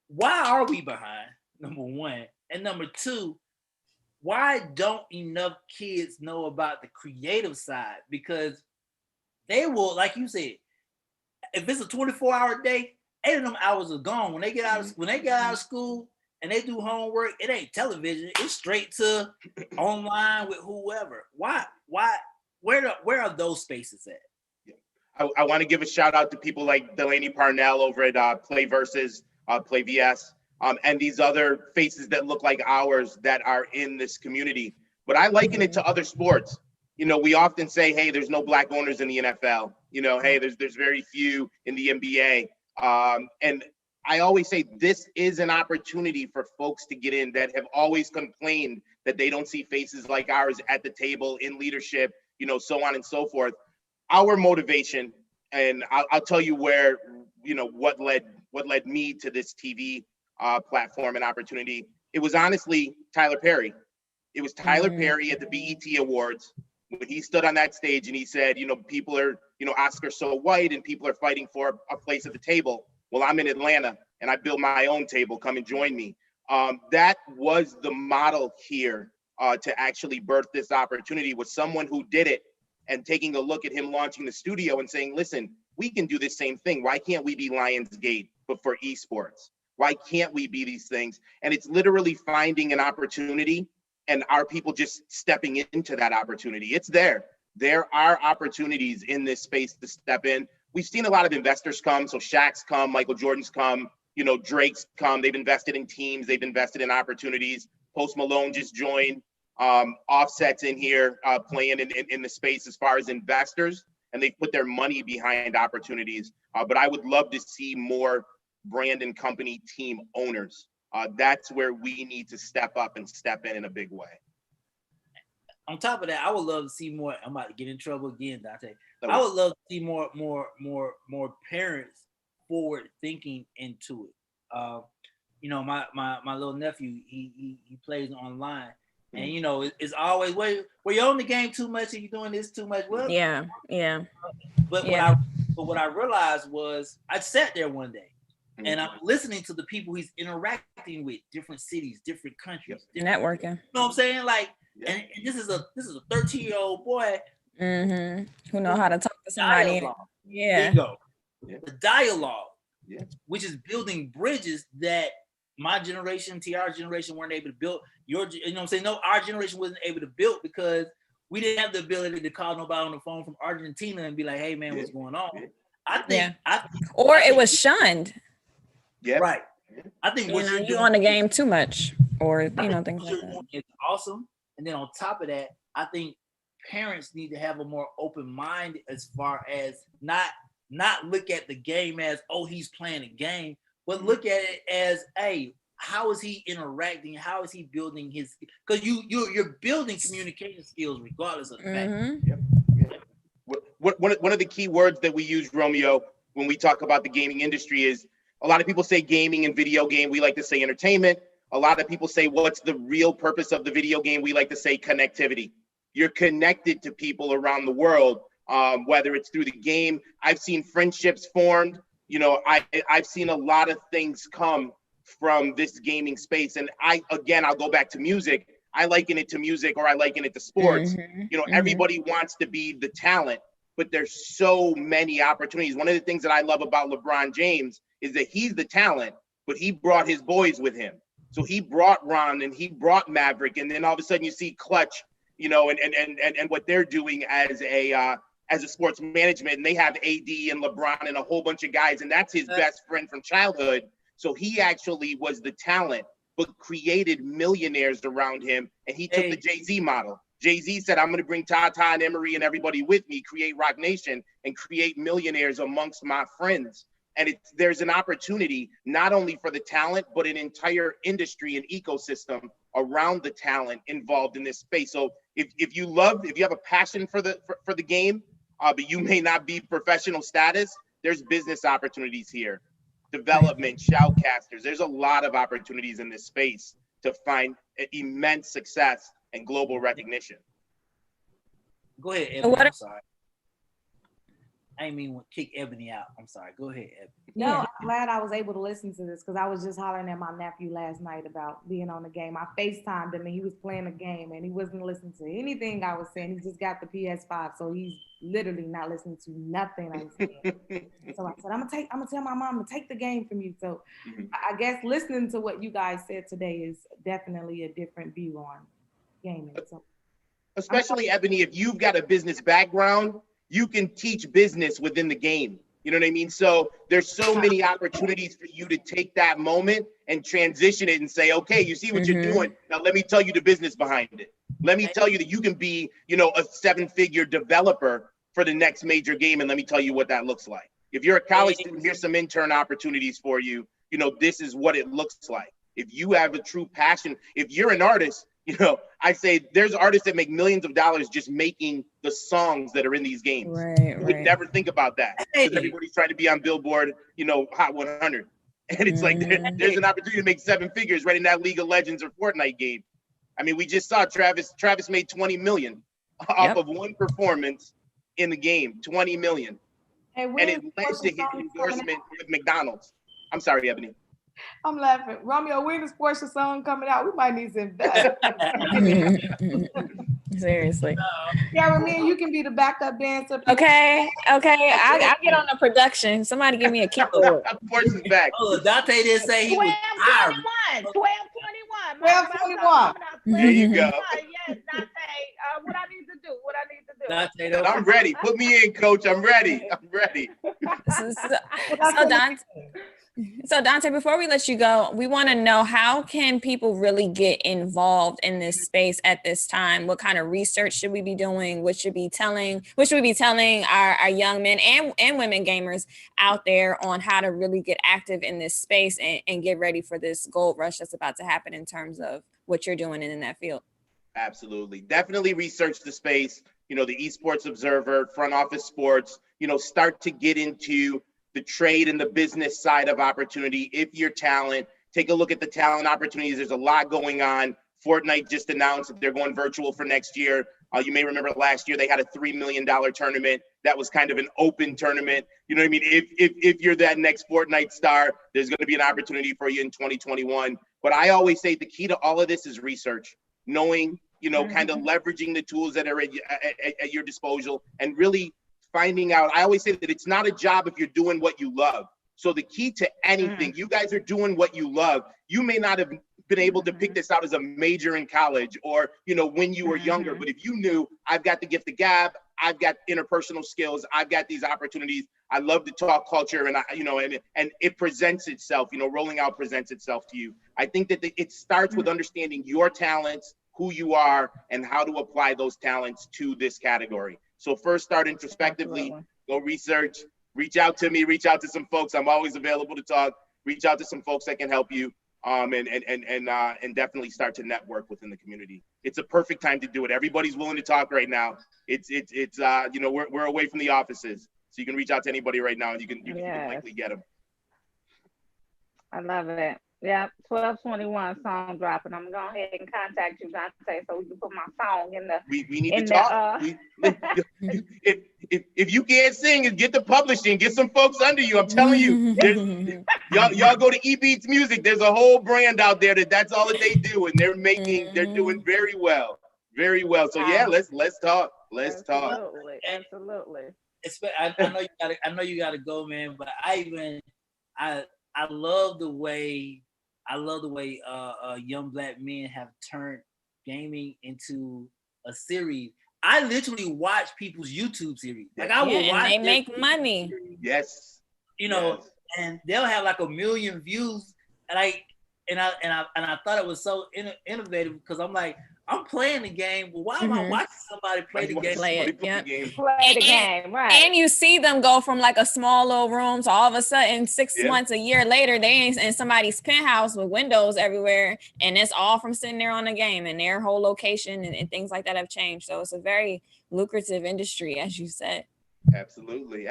Why are we behind? Number one. And number two, why don't enough kids know about the creative side? Because they will, like you said, if it's a 24-hour day, 8 of them hours are gone. When they get out of school and they do homework, it ain't television. It's straight to online with whoever. Why? Where are those spaces at? I want to give a shout out to people like Delaney Parnell over at Play Versus, Play VS, and these other faces that look like ours that are in this community. But I liken it to other sports. You know, we often say, hey, there's no black owners in the NFL. You know, hey, there's very few in the NBA. And I always say this is an opportunity for folks to get in that have always complained that they don't see faces like ours at the table in leadership, you know, so on and so forth. Our motivation, and I'll tell you where, you know, what led me to this TV platform and opportunity. It was honestly Tyler Perry. It was Tyler Perry at the BET Awards when he stood on that stage and he said, you know, people are, you know, Oscar's so white and people are fighting for a place at the table. Well, I'm in Atlanta and I built my own table. Come and join me. That was the model here to actually birth this opportunity, was someone who did it and taking a look at him launching the studio and saying, listen, we can do the same thing. Why can't we be Lionsgate, but for esports? Why can't we be these things? And it's literally finding an opportunity and our people just stepping into that opportunity. It's there. There are opportunities in this space to step in. We've seen a lot of investors come. So Shaq's come, Michael Jordan's come, you know, Drake's come. They've invested in teams. They've invested in opportunities. Post Malone just joined. Offset's in here playing in the space as far as investors, and they've put their money behind opportunities. But I would love to see more brand and company team owners. That's where we need to step up and step in a big way. On top of that, I would love to see more. I'm about to get in trouble again, Dante. I would love to see more parents forward thinking into it. You know, my little nephew, he plays online, and you know, it's always where you're on the game too much and you're doing this too much. Well, yeah. But what I realized was I sat there one day and I'm listening to the people he's interacting with, different cities, different countries, networking. You know what I'm saying? Like, and this is a 13-year-old boy who know how to talk to somebody. There you go. The dialogue, which is building bridges that my generation, TR generation, weren't able to build. You know what I'm saying? No, our generation wasn't able to build because we didn't have the ability to call nobody on the phone from Argentina and be like, "Hey, man, what's going on?" I think, it was shunned. Yeah, right. I think you on the game too much, or you know, things like that. It's awesome. And then on top of that, I think parents need to have a more open mind as far as not look at the game as, oh, he's playing a game, but look at it as, hey, how is he interacting? How is he building his? Because you're building communication skills regardless of the fact. One of the key words that we use, Romeo, when we talk about the gaming industry is, a lot of people say gaming and video game. We like to say entertainment. A lot of people say, what's the real purpose of the video game? We like to say connectivity. You're connected to people around the world, whether it's through the game. I've seen friendships formed. You know, I've seen a lot of things come from this gaming space. And I'll go back to music. I liken it to music, or I liken it to sports. You know, everybody wants to be the talent, but there's so many opportunities. One of the things that I love about LeBron James is that he's the talent, but he brought his boys with him. So he brought Ron and he brought Maverick, and then all of a sudden you see Clutch, you know, and what they're doing as a sports management, and they have AD and LeBron and a whole bunch of guys, and that's his best friend from childhood. So he actually was the talent, but created millionaires around him, and he took the Jay-Z model. Jay-Z said, I'm going to bring Tata and Emery and everybody with me, create Rock Nation, and create millionaires amongst my friends. And there's an opportunity not only for the talent, but an entire industry and ecosystem around the talent involved in this space. So if you have a passion for the game, but you may not be professional status, there's business opportunities here. Development, shoutcasters. There's a lot of opportunities in this space to find immense success and global recognition. Go ahead, Ebony. I'm sorry. I didn't mean to kick Ebony out. I'm sorry. Go ahead, Ebony. No, I'm glad I was able to listen to this, because I was just hollering at my nephew last night about being on the game. I FaceTimed him and he was playing a game and he wasn't listening to anything I was saying. He just got the PS5, so he's literally not listening to nothing I'm saying. So I said, I'm gonna tell my mom to take the game from you. So I guess listening to what you guys said today is definitely a different view on gaming. So, especially Ebony, if you've got a business background, you can teach business within the game. You know what I mean? So there's so many opportunities for you to take that moment and transition it and say, okay, you see what you're doing. Now let me tell you the business behind it. Let me tell you that you can be, you know, a 7-figure developer for the next major game. And let me tell you what that looks like. If you're a college student, here's some intern opportunities for you. You know, this is what it looks like. If you have a true passion, if you're an artist, you know, I say there's artists that make millions of dollars just making the songs that are in these games. You would never think about that, because everybody's trying to be on Billboard, you know, Hot 100. And it's like there's an opportunity to make 7 figures right in that League of Legends or Fortnite game. I mean, we just saw Travis made 20 million off of one performance in the game, 20 million. And it led to his endorsement with McDonald's. I'm sorry, Ebony. I'm laughing. Romeo, when is Portia's song coming out? We might need some. Seriously. Yeah, me and you can be the backup dancer. Okay. I'll get on the production. Somebody give me a keyboard. Portia's back. Oh, Dante didn't say he was 12:21. There you go. Yes, Dante. What I need to do? Dante, I'm ready. Put me in, coach. I'm ready. So Dante, before we let you go, we want to know, how can people really get involved in this space at this time? What kind of research should we be doing? What should we be telling our young men and women gamers out there on how to really get active in this space and get ready for this gold rush that's about to happen in terms of what you're doing in that field? Absolutely. Definitely research the space. You know, the Esports Observer, Front Office Sports, you know, start to get into the trade and the business side of opportunity. If you're talent, take a look at the talent opportunities. There's a lot going on. Fortnite just announced that they're going virtual for next year. You may remember last year they had a $3 million tournament. That was kind of an open tournament. You know what I mean? If you're that next Fortnite star, there's going to be an opportunity for you in 2021. But I always say the key to all of this is research, knowing, you know, kind of leveraging the tools that are at your disposal, and really finding out. I always say that it's not a job if you're doing what you love. So the key to anything, you guys are doing what you love. You may not have been able to pick this out as a major in college, or, you know, when you were younger, but if you knew, I've got the gift of gab, I've got interpersonal skills, I've got these opportunities, I love to talk culture, and and it presents itself, you know, rolling out presents itself to you. I think that it starts with understanding your talents, who you are and how to apply those talents to this category. So first start introspectively, go research, reach out to me, reach out to some folks. I'm always available to talk. Reach out to some folks that can help you, and definitely start to network within the community. It's a perfect time to do it. Everybody's willing to talk right now. It's you know, we're away from the offices, so you can reach out to anybody right now, and you can likely get them. I love it. Yeah, 12/21 song dropping. I'm gonna go ahead and contact you, Dante, so we can put my song in the. We need to talk. If you can't sing, get the publishing, get some folks under you. I'm telling you, y'all go to E Beats Music. There's a whole brand out there that's all that they do, and they're doing very well, very well. So yeah, let's talk. Let's talk. Absolutely. I know you gotta go, man. But I love the way young Black men have turned gaming into a series. I literally watch people's YouTube series. Like I will watch. They make money. Yes. You know, and they'll have like 1 million views, and I thought it was so innovative because I'm like, I'm playing the game, but why am I watching somebody play the game? Play the game, right? And you see them go from like a small little room to all of a sudden 6 months, a year later, they ain't in somebody's penthouse with windows everywhere, and it's all from sitting there on the game, and their whole location and things like that have changed. So it's a very lucrative industry, as you said. Absolutely.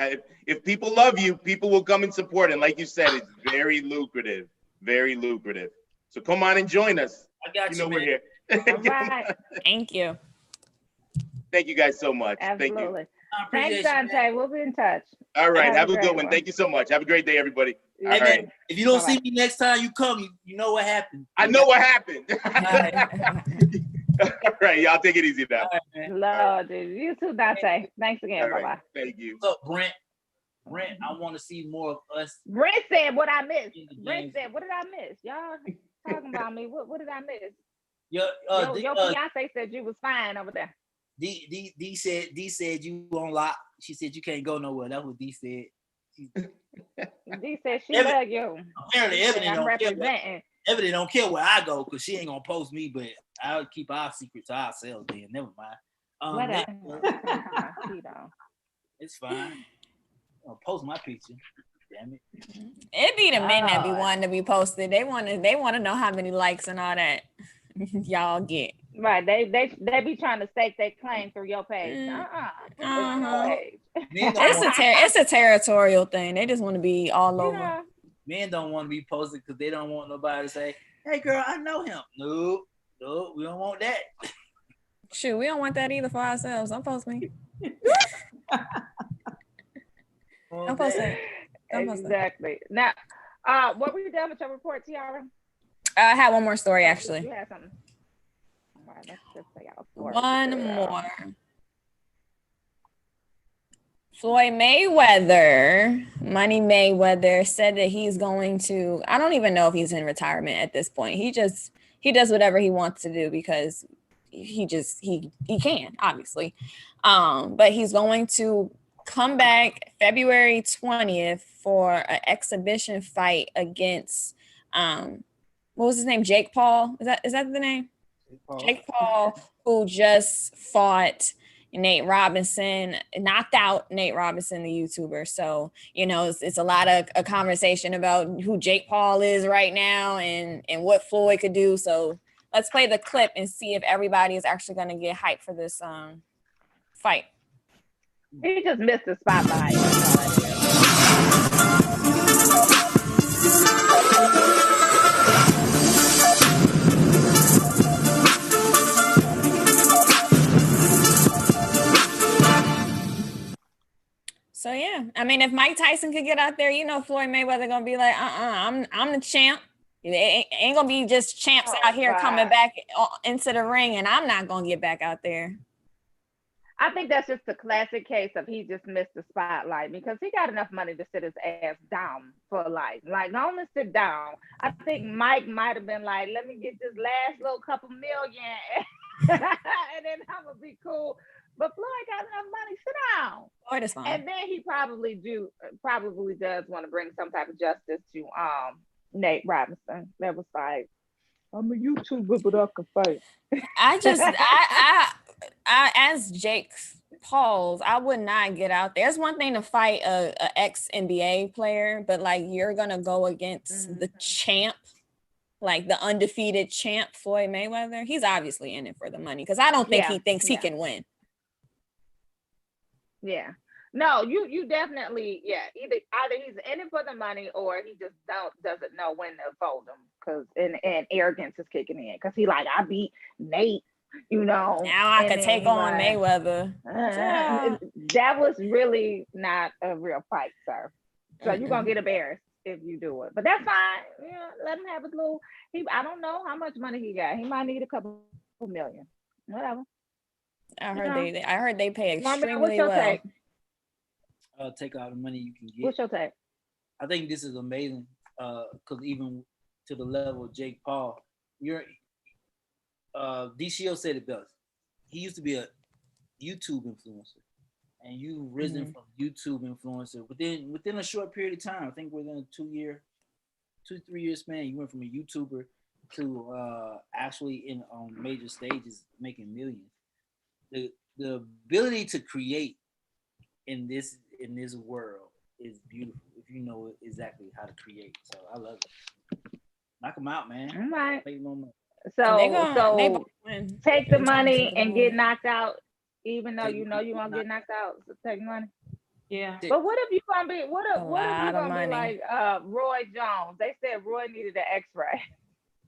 If people love you, people will come and support. And like you said, it's very lucrative, very lucrative. So come on and join us. I got you, know, man. we're here. All right. Thank you. Thank you guys so much. Absolutely. Thank you. Thanks, Dante. We'll be in touch. All right. Have a good one. Thank you so much. Have a great day, everybody. All right. If you don't see me next time you come, you know what happened. I know what happened. All right. Y'all take it easy now. Lord, dude. You too, Dante. Thanks again. Bye bye. Thank you. So, Brent, I want to see more of us. Brent said what I missed. Brent said, what did I miss? Y'all talking about me. What did I miss? Your fiance said you was fine over there. D said you on lock. She said you can't go nowhere. That's what D said. D said she love you. Apparently, representing. Evidently don't care where I go because she ain't gonna post me, but I'll keep our secret to ourselves. Then never mind. It's fine. I'll post my picture. Damn it. It be the men that be wanting to be posted. They want to know how many likes and all that y'all get. Right. They be trying to stake their claim through your page. It's a territorial thing. They just want to be all over. Men don't want to be posted because they don't want nobody to say, "Hey, girl, I know him." No, we don't want that. Shoot, we don't want that either for ourselves. Don't post me. Don't post that. Exactly. Now, what were you done with your report, Tiara? I had one more story, actually. You had something. All right, let's just say one more. Floyd Mayweather, Money Mayweather, said that he's going to, I don't even know if he's in retirement at this point. He does whatever he wants to do because he can, obviously. But he's going to come back February 20th for an exhibition fight against what was his name? Jake Paul. Is that the name? Jake Paul, who just fought Nate Robinson, knocked out Nate Robinson, the YouTuber. So, it's a lot of a conversation about who Jake Paul is right now and what Floyd could do. So let's play the clip and see if everybody is actually going to get hyped for this fight. He just missed the spotlight. So yeah, I mean, if Mike Tyson could get out there, Floyd Mayweather gonna be like, I'm the champ. It ain't gonna be just champs out here coming back into the ring, and I'm not gonna get back out there. I think that's just a classic case of he just missed the spotlight because he got enough money to sit his ass down for life. Like, not only sit down, I think Mike might have been like, let me get this last little couple million and then I'm gonna be cool. But Floyd got enough money, sit down. Floyd is fine. And then he probably does want to bring some type of justice to Nate Robinson. That was like I'm a YouTuber, but I can fight. I as Jake's Pauls, I would not get out there. It's one thing to fight a ex NBA player, but like you're gonna go against the champ, like the undefeated champ Floyd Mayweather. He's obviously in it for the money because I don't think he thinks he can win. Yeah. No, you definitely, either he's in it for the money or he just doesn't know when to fold him because and arrogance is kicking in because he like I beat Nate, Now I can take on Mayweather. That was really not a real fight, sir. So you're gonna get embarrassed if you do it, but that's fine. Yeah, let him have his little. I don't know how much money he got. He might need a couple million, whatever. I heard they pay extremely what's your well. Take? Take all the money you can get. What's your take? I think this is amazing because even to the level of Jake Paul, DCO said it best. He used to be a YouTube influencer, and you've risen from YouTube influencer within a short period of time. I think within a 2 3 year span, you went from a YouTuber to actually on major stages making millions. The ability to create in this world is beautiful if you know exactly how to create. So I love it. Knock them out, man. All right. Make more money. So take the money and get knocked out, even though you won't get knocked out. So take money. Yeah. But what if you gonna be? What if you gonna be like Roy Jones? They said Roy needed an X-ray.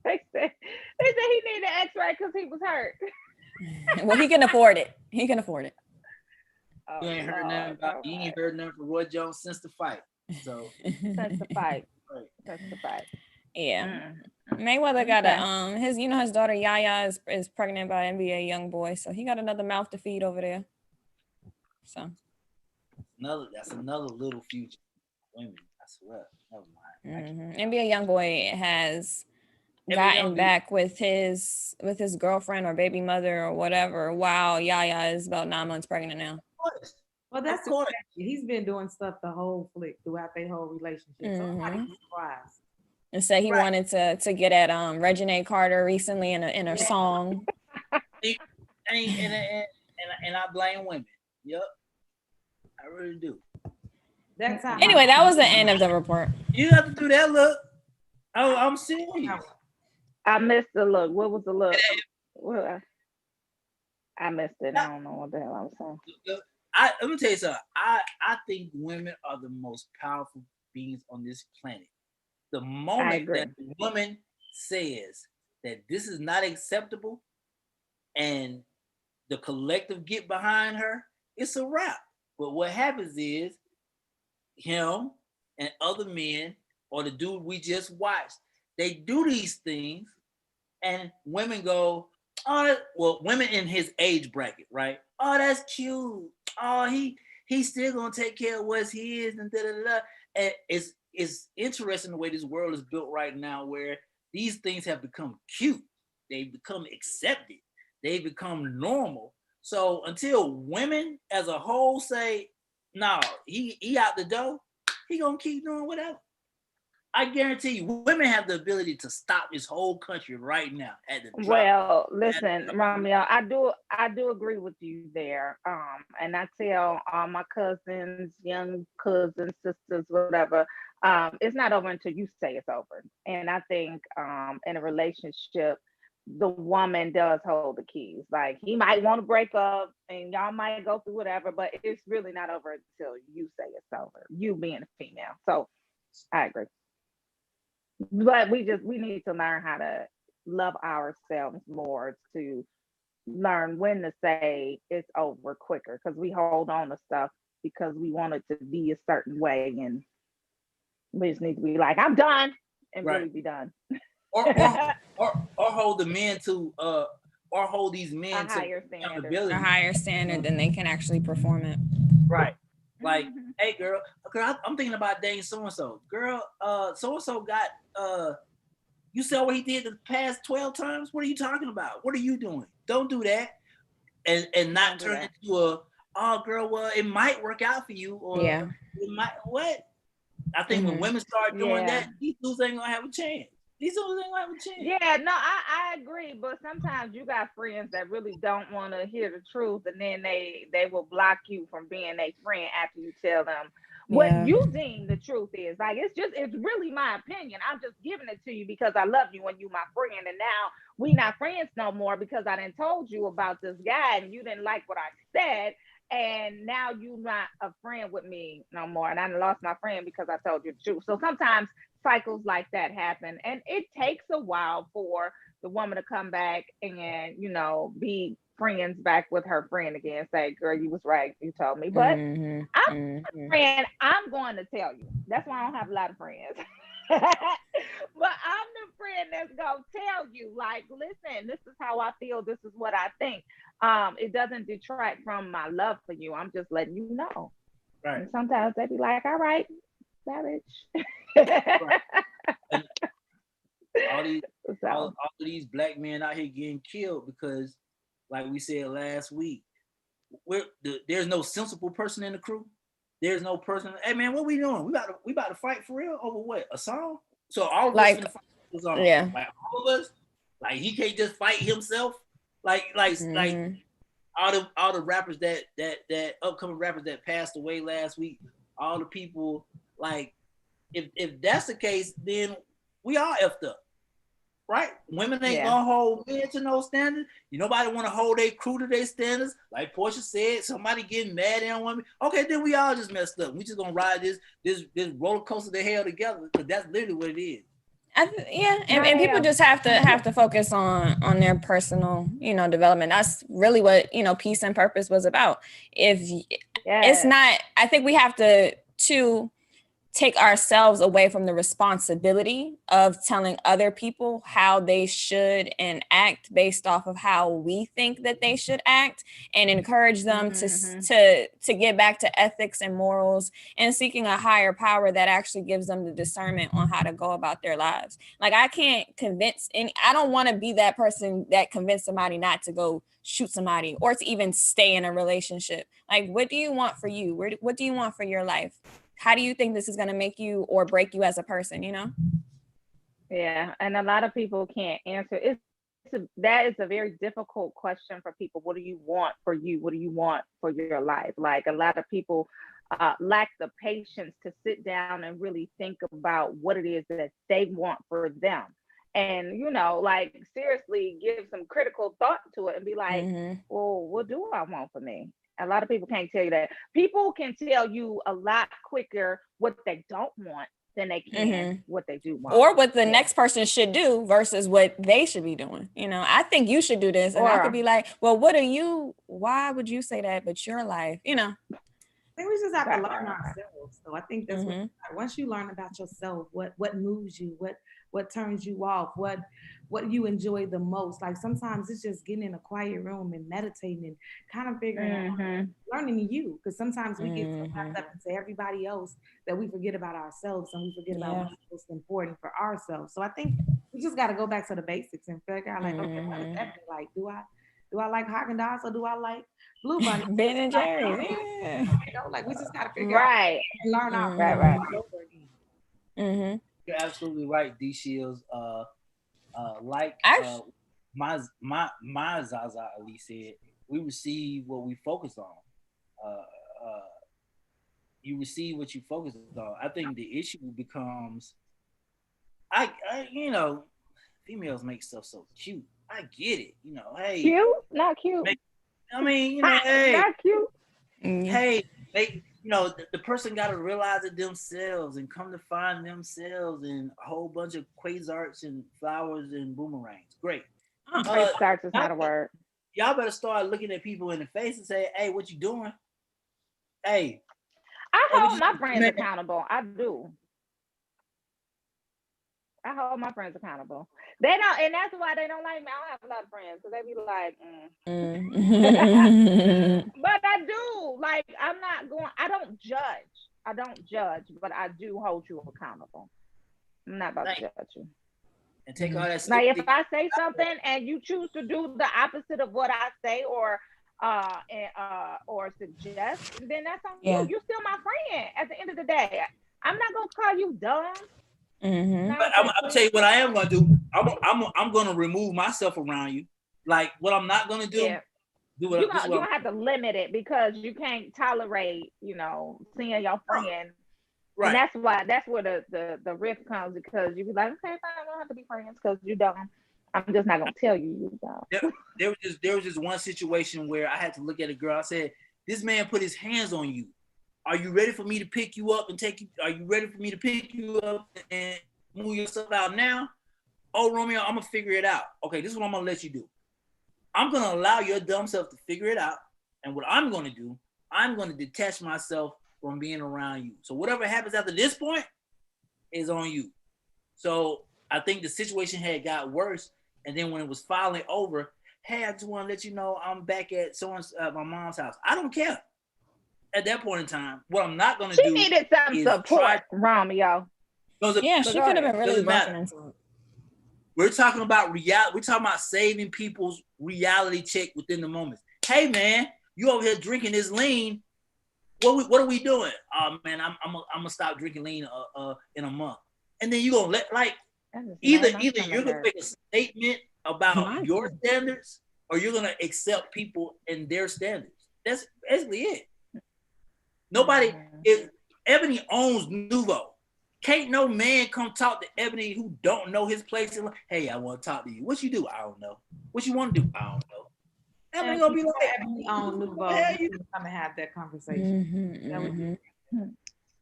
They said he needed an X-ray because he was hurt. Well, he can afford it. He can afford it. You ain't heard nothing about. You ain't heard nothing from Roy Jones since the fight. So since the fight. Yeah. Mayweather got his daughter Yaya is pregnant by an NBA young boy, so he got another mouth to feed over there. So that's another little future women. I swear. Never mind. NBA young boy has gotten back with his girlfriend or baby mother or whatever. Wow, Yaya is about 9 months pregnant now. Well, that's cool. He's been doing stuff the whole flick throughout their whole relationship. So nobody's surprised. And said he wanted to get at Reginae Carter recently in her song. And I blame women. Yep, I really do. That's how. Anyway, that was the end of the report. You have to do that look. Oh, I'm serious. I missed the look. What was the look? I missed it. I don't know what the hell I was saying. Let me tell you something. I think women are the most powerful beings on this planet. The moment that the woman says that this is not acceptable and the collective get behind her, it's a wrap. But what happens is him and other men or the dude we just watched, they do these things and women go, oh, well, women in his age bracket, right? Oh, that's cute. Oh, he's still gonna take care of what he is and da-da-da. And it's interesting the way this world is built right now where these things have become cute. They've become accepted. They've become normal. So until women as a whole say, no, he out the door, he gonna keep doing whatever. I guarantee you, women have the ability to stop this whole country right now. Listen, Romeo, I do agree with you there. And I tell all my cousins, young cousins, sisters, whatever, it's not over until you say it's over. And I think in a relationship, the woman does hold the keys. Like he might want to break up and y'all might go through whatever, but it's really not over until you say it's over. You being a female. So I agree. But we need to learn how to love ourselves more to learn when to say it's over quicker because we hold on to stuff because we want it to be a certain way and we just need to be like, I'm done and really be done. or hold the men to or hold these men a higher standard. A higher standard than they can actually perform it. Right. Like, hey girl, I'm thinking about dating so-and-so. Girl, so-and-so got you saw what he did the past 12 times? What are you talking about? What are you doing? Don't do that. And not turn it into a, oh girl, well, it might work out for you. Or it might what? I think when women start doing that, these dudes ain't gonna have a chance. These are the things like with chance. Yeah, no, I agree, but sometimes you got friends that really don't want to hear the truth, and then they will block you from being a friend after you tell them what Yeah. you deem the truth is. Like it's really my opinion. I'm just giving it to you because I love you and you my friend, and now we not friends no more because I didn't told you about this guy and you didn't like what I said, and now you not a friend with me no more, and I done lost my friend because I told you the truth. So sometimes cycles like that happen, and it takes a while for the woman to come back and be friends back with her friend again, say, girl, you was right, you told me. But I'm a friend, I'm going to tell you. That's why I don't have a lot of friends. But I'm the friend that's gonna tell you, like, listen, this is how I feel, this is what I think. It doesn't detract from my love for you. I'm just letting you know. Right. And sometimes they be like, all right, savage. Right. And all these So, all of these black men out here getting killed because, like we said last week, there's no sensible person in the crew. There's no person. Hey man, what we doing? We about to fight for real over what? A song? So all of us Like, finna fight for a song. yeah. Like all of us. Like he can't just fight himself. Like all the rappers that upcoming rappers that passed away last week. All the people, like if that's the case, then we all effed up. Right? Women ain't yeah. gonna hold men to no standards. Nobody want to hold their crew to their standards. Like Portia said, somebody getting mad at women. Okay, then we all just messed up. We just gonna ride this roller coaster to hell together because that's literally what it is. And people just have to focus on their personal, development. That's really what peace and purpose was about. If it's not, I think we have to take ourselves away from the responsibility of telling other people how they should and act based off of how we think that they should act, and encourage them to get back to ethics and morals and seeking a higher power that actually gives them the discernment on how to go about their lives. Like I can't convince I don't want to be that person that convinced somebody not to go shoot somebody or to even stay in a relationship. Like, what do you want for you? What do you want for your life? How do you think this is going to make you or break you as a person, Yeah, and a lot of people can't answer. That is a very difficult question for people. What do you want for you? What do you want for your life? Like a lot of people lack the patience to sit down and really think about what it is that they want for them. And, like seriously give some critical thought to it and be like, well, what do I want for me? A lot of people can't tell you that. People can tell you a lot quicker what they don't want than they can what they do want. Or what the next person should do versus what they should be doing. I think you should do this. And I could be like, well, why would you say that? But your life, I think we just have to learn ourselves. So I think that's once you learn about yourself, what moves you, what turns you off, what you enjoy the most. Like sometimes it's just getting in a quiet room and meditating and kind of figuring out, learning you. Because sometimes we get so wrapped up into everybody else that we forget about ourselves and we forget about what's most important for ourselves. So I think we just got to go back to the basics and figure out, like, okay, what does that be like? Do I like Haagen-Dazs or do I like Blue Bunny? Ben and Jerry's, like we just got to figure out and learn our right. You're absolutely right, D Shields. My Zaza Ali said, we receive what we focus on. You receive what you focus on. I think the issue becomes, females make stuff so cute. I get it. Hey, cute, not cute. Hey, not cute. Hey, the person got to realize it themselves and come to find themselves in a whole bunch of quasars and flowers and boomerangs. Great. Quasars is not a word. Y'all better start looking at people in the face and say, "Hey, what you doing?" Hey, I hold my friends accountable. I do. I hold my friends accountable. They don't, and that's why they don't like me. I don't have a lot of friends because they be like, but I do. Like, I don't judge, but I do hold you accountable. I'm not about to judge you. And take all that. Like, if I say something and you choose to do the opposite of what I say or suggest, then that's on you. You're still my friend at the end of the day. I'm not gonna call you dumb. Mm-hmm. But I'm tell you what I am gonna do. I'm gonna remove myself around you. Like what I'm not gonna do. Yeah. Do what this is You're what gonna have to limit it because you can't tolerate, seeing your friend. And right. that's where the rift comes, because you be like, okay, fine, I don't have to be friends because you don't. I'm just not gonna tell you don't. There was just one situation where I had to look at a girl. I said, "This man put his hands on you. Are you ready for me to pick you up and take you? Are you ready for me to pick you up and move yourself out now? Oh, Romeo, I'm gonna figure it out. Okay, this is what I'm gonna let you do. I'm gonna allow your dumb self to figure it out. And what I'm gonna do, I'm gonna detach myself from being around you. So whatever happens after this point is on you." So I think the situation had got worse. And then when it was finally over, hey, I just want to let you know I'm back at my mom's house. I don't care. At that point in time, what I'm not gonna She do needed some is support, Romeo. Yeah, she could have been really doesn't broken matter. into it. We're talking about reality. We're talking about saving people's reality check within the moment. Hey man, you over here drinking this lean. What are we doing? Oh man, I'm gonna stop drinking lean in a month. And then you gonna let either you're gonna make a statement about your standards, or you're gonna accept people and their standards. That's basically it. Nobody is Ebony owns Nuvo. Can't no man come talk to Ebony who don't know his place. And hey, I want to talk to you. What you do? I don't know. What you want to do? I don't know. Ebony gonna be like, Ebony on Nuvo. You come and have that conversation.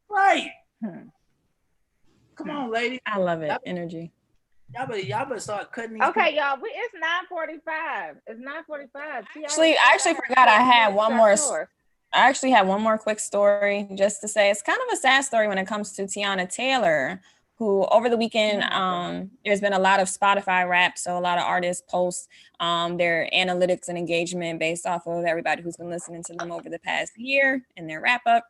Right. Come on, lady. I love it. Energy. Y'all better start cutting these. Okay, y'all. It's 9:45. It's 9:45. I actually forgot I had one more. I actually had one more quick story just to say. It's kind of a sad story when it comes to Tiana Taylor, who over the weekend, there's been a lot of Spotify Wrapped. So a lot of artists post their analytics and engagement based off of everybody who's been listening to them over the past year in their wrap up.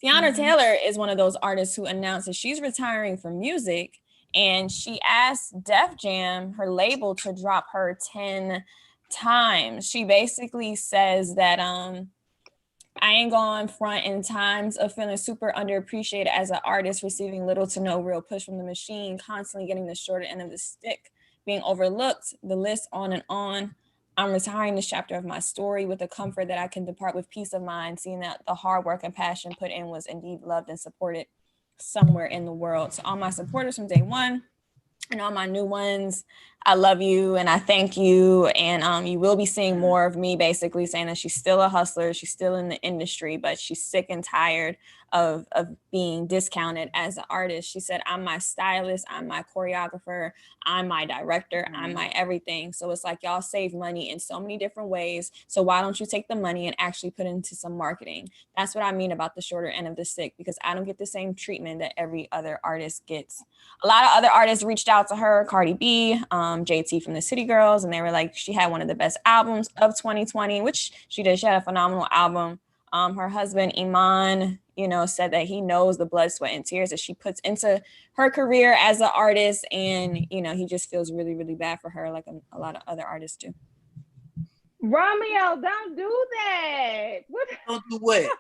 Tiana Taylor is one of those artists who announces she's retiring from music, and she asked Def Jam, her label, to drop her 10 times. She basically says that I ain't going front in times of feeling super underappreciated as an artist, receiving little to no real push from the machine, constantly getting the shorter end of the stick, being overlooked, the list on and on. I'm retiring this chapter of my story with the comfort that I can depart with peace of mind, seeing that the hard work and passion put in was indeed loved and supported somewhere in the world. So all my supporters from day one and all my new ones, I love you and I thank you. And you will be seeing more of me, basically saying that she's still a hustler. She's still in the industry, but she's sick and tired of being discounted as an artist. She said, I'm my stylist, I'm my choreographer, I'm my director, I'm my everything. So it's like, y'all save money in so many different ways. So why don't you take the money and actually put into some marketing? That's what I mean about the shorter end of the stick, because I don't get the same treatment that every other artist gets. A lot of other artists reached out to her, Cardi B, JT from the City Girls, and they were like, she had one of the best albums of 2020, which she did. She had a phenomenal album. Her husband, Iman, said that he knows the blood, sweat, and tears that she puts into her career as an artist. And, he just feels really, really bad for her, like a lot of other artists do. Romeo, don't do that. What? Don't do what?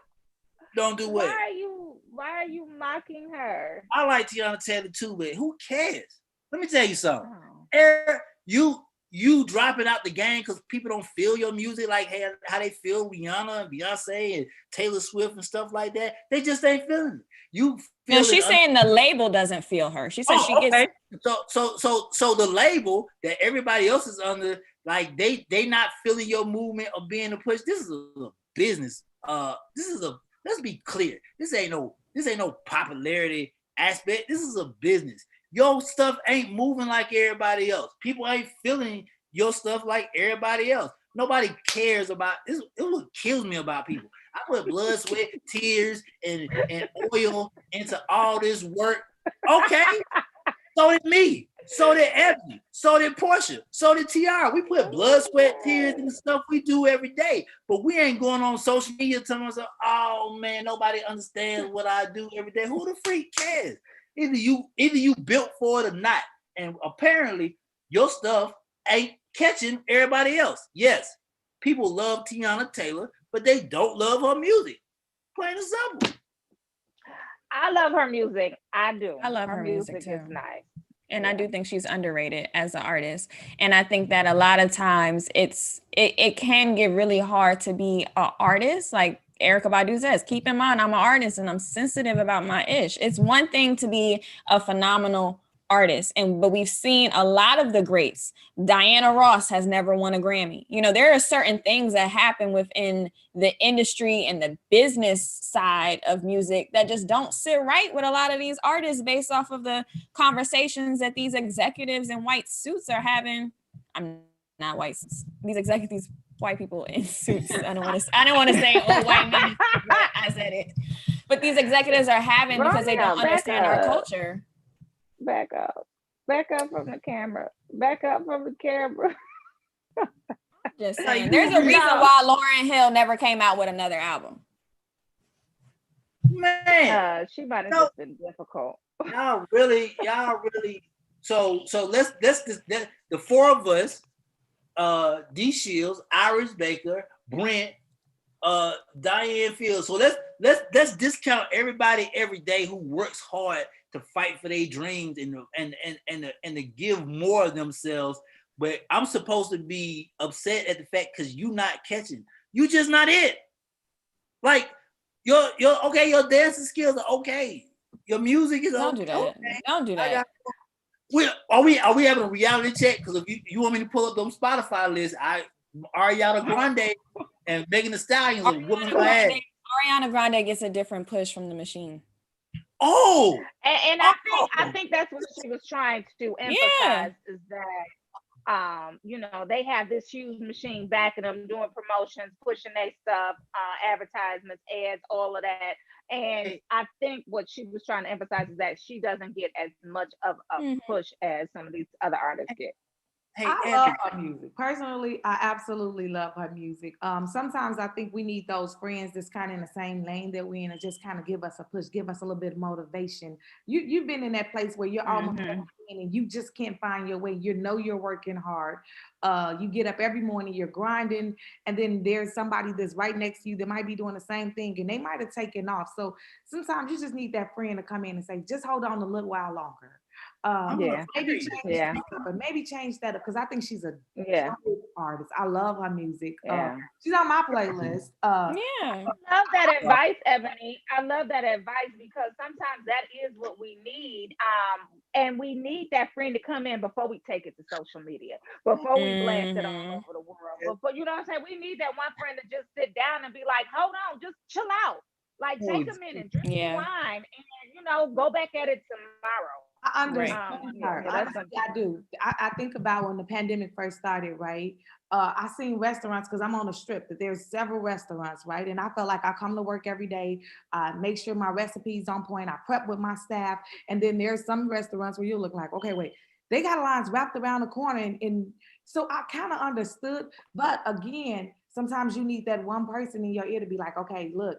Don't do what? Why are you mocking her? I like Tiana Taylor too, but who cares? Let me tell you something. Oh. You dropping out the game because people don't feel your music like how they feel Rihanna and Beyonce and Taylor Swift and stuff like that. They just ain't feeling it. No, she's saying the label doesn't feel her. She said she gets. So the label that everybody else is under, like they not feeling your movement or being a push. This is a business. Let's be clear. This ain't no popularity aspect. This is a business. Your stuff ain't moving like everybody else. People ain't feeling your stuff like everybody else. Nobody cares about this. It what kills me about people. I put blood, sweat, tears, and oil into all this work. Okay. So did me. So did Ebony. So did Portia. So did Tiara. We put blood, sweat, tears, and the stuff we do every day. But we ain't going on social media telling us, oh man, nobody understands what I do every day. Who the freak cares? Either you built for it or not. And apparently your stuff ain't catching everybody else. Yes, people love Tiana Taylor, but they don't love her music. Plain and simple. I love her music. I do. I love her music is too. nice. And I do think she's underrated as an artist. And I think that a lot of times it can get really hard to be an artist. Like Erykah Badu says, keep in mind, I'm an artist and I'm sensitive about my ish. It's one thing to be a phenomenal artist, but we've seen a lot of the greats. Diana Ross has never won a Grammy. You know, there are certain things that happen within the industry and the business side of music that just don't sit right with a lot of these artists based off of the conversations that these executives in white suits are having. I'm not white suits. These white people in suits. I don't want to say old white men, but I said it. But these executives are having because they don't understand our culture. Back up. Back up from the camera. Back up from the camera. Just saying. There's a reason why Lauryn Hill never came out with another album. Man, she might have just been difficult. Y'all really. So let's the four of us, D Shields, Iris Baker, Brent, Diane Fields. So let's discount everybody every day who works hard to fight for their dreams and to give more of themselves. But I'm supposed to be upset at the fact because you not catching. You just not it. Like your dancing skills are okay. Your music is Don't do that. Okay. Don't do that. Are we having a reality check? Because if you want me to pull up those Spotify lists, Ariana Grande and Megan Thee Stallion are whooping her ass. Ariana Grande gets a different push from the machine. Oh, and I think that's what she was trying to emphasize is that they have this huge machine backing them, doing promotions, pushing their stuff, advertisements, ads, all of that. And I think what she was trying to emphasize is that she doesn't get as much of a push as some of these other artists get. I love her music. Personally, I absolutely love her music. Sometimes I think we need those friends that's kind of in the same lane that we're in and just kind of give us a push, give us a little bit of motivation. You've been in that place where you're almost and you just can't find your way. You know you're working hard. You get up every morning, you're grinding, and then there's somebody that's right next to you that might be doing the same thing and they might have taken off. So sometimes you just need that friend to come in and say, just hold on a little while longer. Maybe change that up because I think she's a good artist. I love her music. She's on my playlist. I love that advice, Ebony. I love that advice because sometimes that is what we need. And we need that friend to come in before we take it to social media, before we blast it all over the world. But you know what I'm saying? We need that one friend to just sit down and be like, hold on, just chill out. Like take a minute, drink some wine, and go back at it tomorrow. I understand her. I do. I think about when the pandemic first started, right? I seen restaurants because I'm on a strip that there's several restaurants, right? And I felt like I come to work every day, make sure my recipes on point, I prep with my staff, and then there's some restaurants where you look like, okay, wait, they got lines wrapped around the corner, and so I kind of understood. But again, sometimes you need that one person in your ear to be like, okay, look,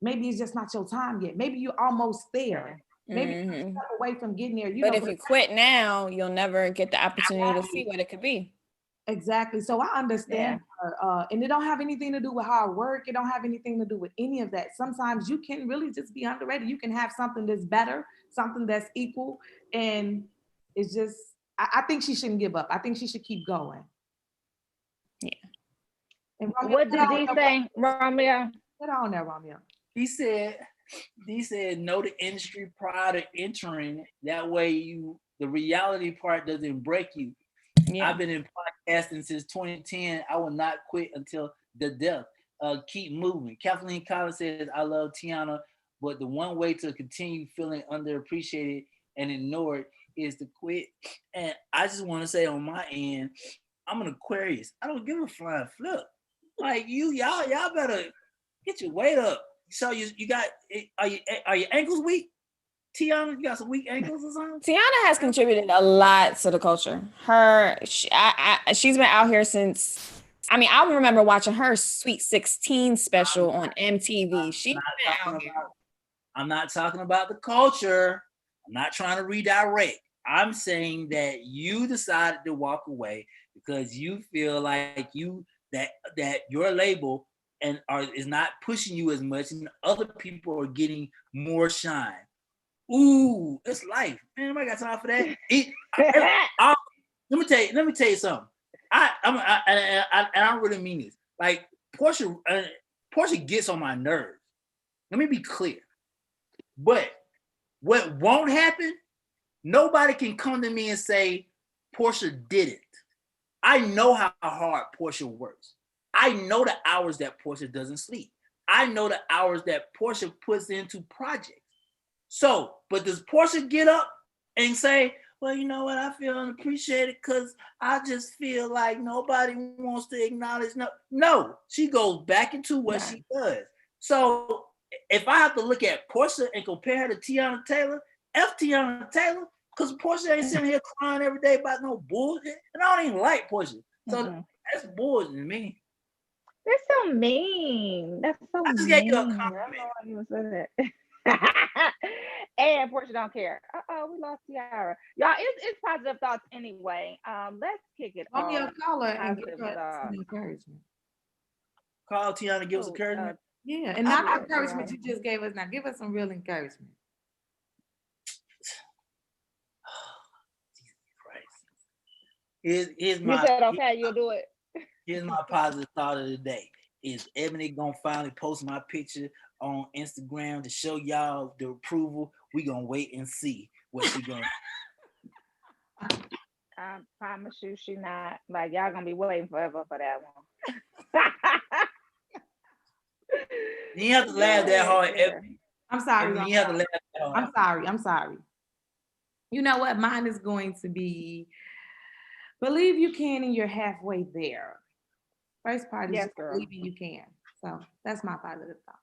maybe it's just not your time yet. Maybe you're almost there. Maybe you're away from getting there. But if you quit now, you'll never get the opportunity to see what it could be. Exactly. So I understand her. And it don't have anything to do with hard work. It don't have anything to do with any of that. Sometimes you can really just be underrated. You can have something that's better, something that's equal. And it's just, I think she shouldn't give up. I think she should keep going. Yeah. And Romeo, what did he say, Romeo? Get on there, Romeo. He said, know the industry prior to entering. That way the reality part doesn't break you. Yeah. I've been in podcasting since 2010. I will not quit until the death. Keep moving. Kathleen Collins says, I love Tiana, but the one way to continue feeling underappreciated and ignored is to quit. And I just want to say on my end, I'm an Aquarius. I don't give a flying flip. Like y'all better get your weight up. So you got, are your ankles weak? Tiana, you got some weak ankles or something? Tiana has contributed a lot to the culture. She's been out here since, I remember watching her Sweet 16 special on MTV. She's been out here. I'm not talking about the culture. I'm not trying to redirect. I'm saying that you decided to walk away because you feel like that your label and is not pushing you as much, and other people are getting more shine. Ooh, it's life, man. Nobody got time for that. Let me tell you something. I don't really mean this. Like Portia gets on my nerves. Let me be clear. But what won't happen? Nobody can come to me and say Portia did it. I know how hard Portia works. I know the hours that Portia doesn't sleep. I know the hours that Portia puts into projects. So, but does Portia get up and say, well, you know what, I feel unappreciated because I just feel like nobody wants to acknowledge. No, she goes back into what she does. So if I have to look at Portia and compare her to Tiana Taylor, F Tiana Taylor, because Portia ain't sitting here crying every day about no bullshit. And I don't even like Portia. So that's bullshit to me. That's so mean. That's so I just mean. gave you a I don't compliment. know why you said that. And Portia don't care. We lost Tiara. Y'all, it's positive thoughts anyway. Let's kick it Call me a off. caller and Positive give her thoughts. some encouragement. Call Tiana, give us encouragement. Yeah, and not the encouragement you just gave us. Now, give us some real encouragement. Jesus Christ. Here's my. You said okay, you'll do it. Here's my positive thought of the day. Is Ebony gonna finally post my picture on Instagram to show y'all the approval? We gonna wait and see what she gonna. I promise you, she not. Like y'all gonna be waiting forever for that one. You have to laugh that hard, Ebony. I'm sorry. You have to laugh that hard. I'm sorry. You know what? Mine is going to be believe you can and you're halfway there. First part is just believing you can. So that's my positive thought.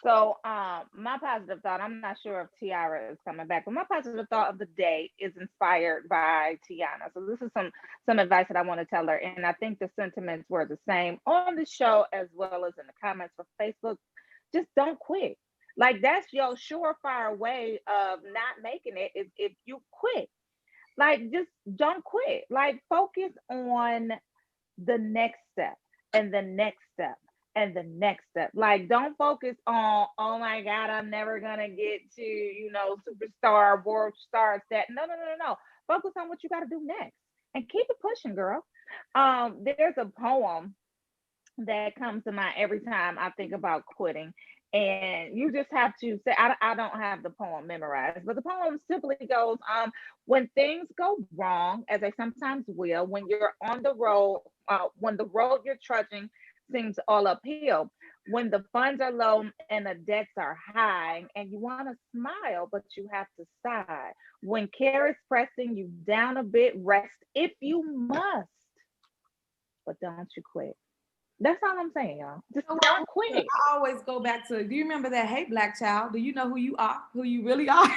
So my positive thought, I'm not sure if Tiara is coming back, but my positive thought of the day is inspired by Tiana. So this is some advice that I want to tell her. And I think the sentiments were the same on the show as well as in the comments for Facebook. Just don't quit. Like that's your surefire way of not making it is if you quit. Like just don't quit. Like focus on the next step and the next step and the next step. Like don't focus on, oh my God, I'm never gonna get to, superstar, world star stat. No. Focus on what you gotta do next and keep it pushing, girl. There's a poem that comes to mind every time I think about quitting. And you just have to say, I don't have the poem memorized, but the poem simply goes, when things go wrong, as they sometimes will, when you're on the road, when the road you're trudging seems all uphill, when the funds are low and the debts are high, and you want to smile, but you have to sigh. When care is pressing you down a bit, rest if you must, but don't you quit. That's all I'm saying, y'all. Just don't quit. I always go back to, do you remember that, hey, black child, do you know who you are, who you really are?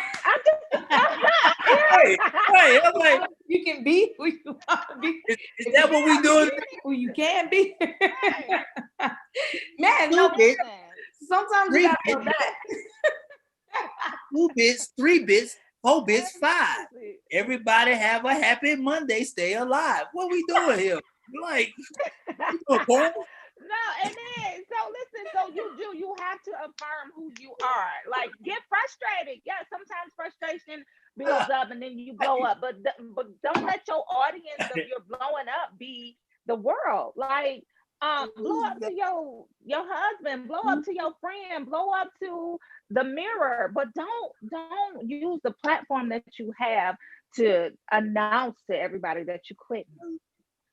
Wait. You can be who you want to be. Is that what we doing? Who you can be. Man, no, bitch. Sometimes you gotta go back. 2 bits, 3 bits, 4 bits, 5. Everybody have a happy Monday. Stay alive. What we doing here? Like, no, and then so you have to affirm who you are. Like, get frustrated. Yeah, sometimes frustration builds up and then you blow up. But don't let your audience of your blowing up be the world. Like, blow up to your husband, blow up to your friend, blow up to the mirror, but don't use the platform that you have to announce to everybody that you quit.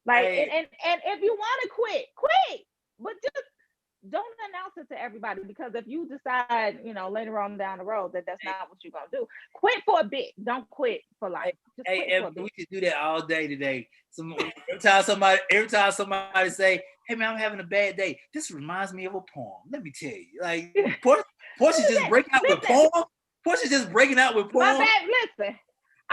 Like, and if you want to quit, but just don't announce it to everybody, because if you decide, later on down the road that that's not what you're gonna do, quit for a bit. Don't quit for life. Just quit for a bit. We could do that all day today. Every time somebody say, "Hey man, I'm having a bad day," this reminds me of a poem. Let me tell you, like Portia just breaking out with poem. Portia just breaking out with poem. Listen.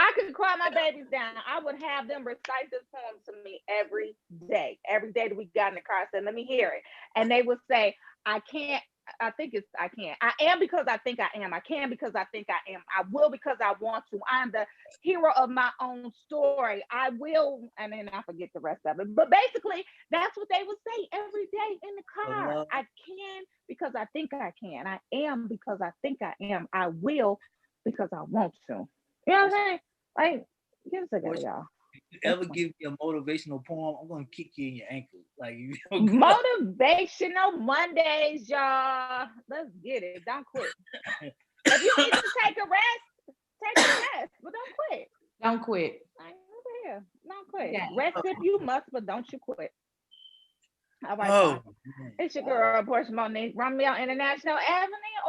I could cry my babies down. I would have them recite this poem to me every day. Every day that we got in the car, I said, let me hear it. And they would say, I can't. I think it's, I can't. I am because I think I am. I can because I think I am. I will because I want to. I am the hero of my own story. I will. And then I forget the rest of it. But basically, that's what they would say every day in the car. love. I can because I think I can. I am because I think I am. I will because I want to. You know what I'm saying? Like, give us a together, y'all. If you ever give me a motivational poem, I'm gonna kick you in your ankle. Like Motivational Mondays, y'all. Let's get it. Don't quit. If you need to take a rest, but don't quit. Don't quit. Don't quit. Yeah. Rest if you must, but don't you quit. All right, oh, it's your girl, Portia Mornig, Romeo International Avenue.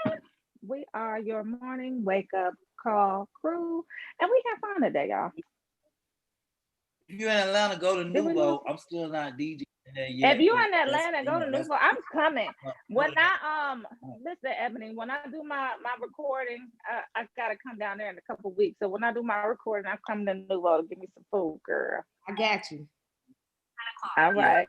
Awesome. We are your morning wake up call crew, and we have fun today, y'all. if you're in Atlanta, go to Nuvo. I'm still not DJing there yet. If you but in Atlanta, go to Nuvo. I'm coming. When I I listen, Ebony, when I do my recording, I gotta come down there in a couple of weeks. So when I do my recording, I'm coming to Nuvo to give me some food, girl. I got you. All right.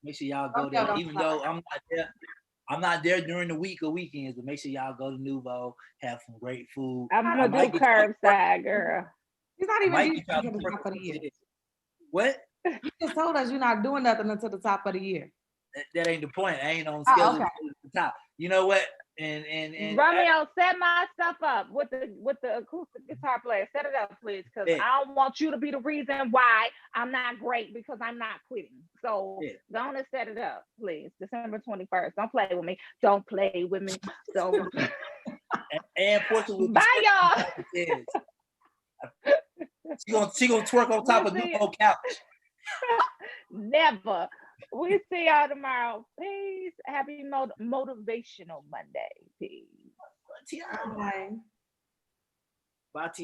make sure y'all go there. Even though I'm not there during the week or weekends, but make sure y'all go to Nuvo, have some great food. I'm gonna do curbside, girl. He's not even DJing until the top of the year. What? You just told us you're not doing nothing until the top of the year. That ain't the point. I ain't on schedule okay. to the top. You know what? And Romeo, set my stuff up with the acoustic guitar player. Set it up, please, because I don't want you to be the reason why I'm not great because I'm not quitting. So don't set it up, please. December 21st. Don't play with me. Don't play with me. Don't. and Portia will bye, y'all. She gonna twerk on top of Nuvo couch. Never. We see y'all tomorrow. Peace. Happy motivational Monday. Peace. Bye. Bye, TR.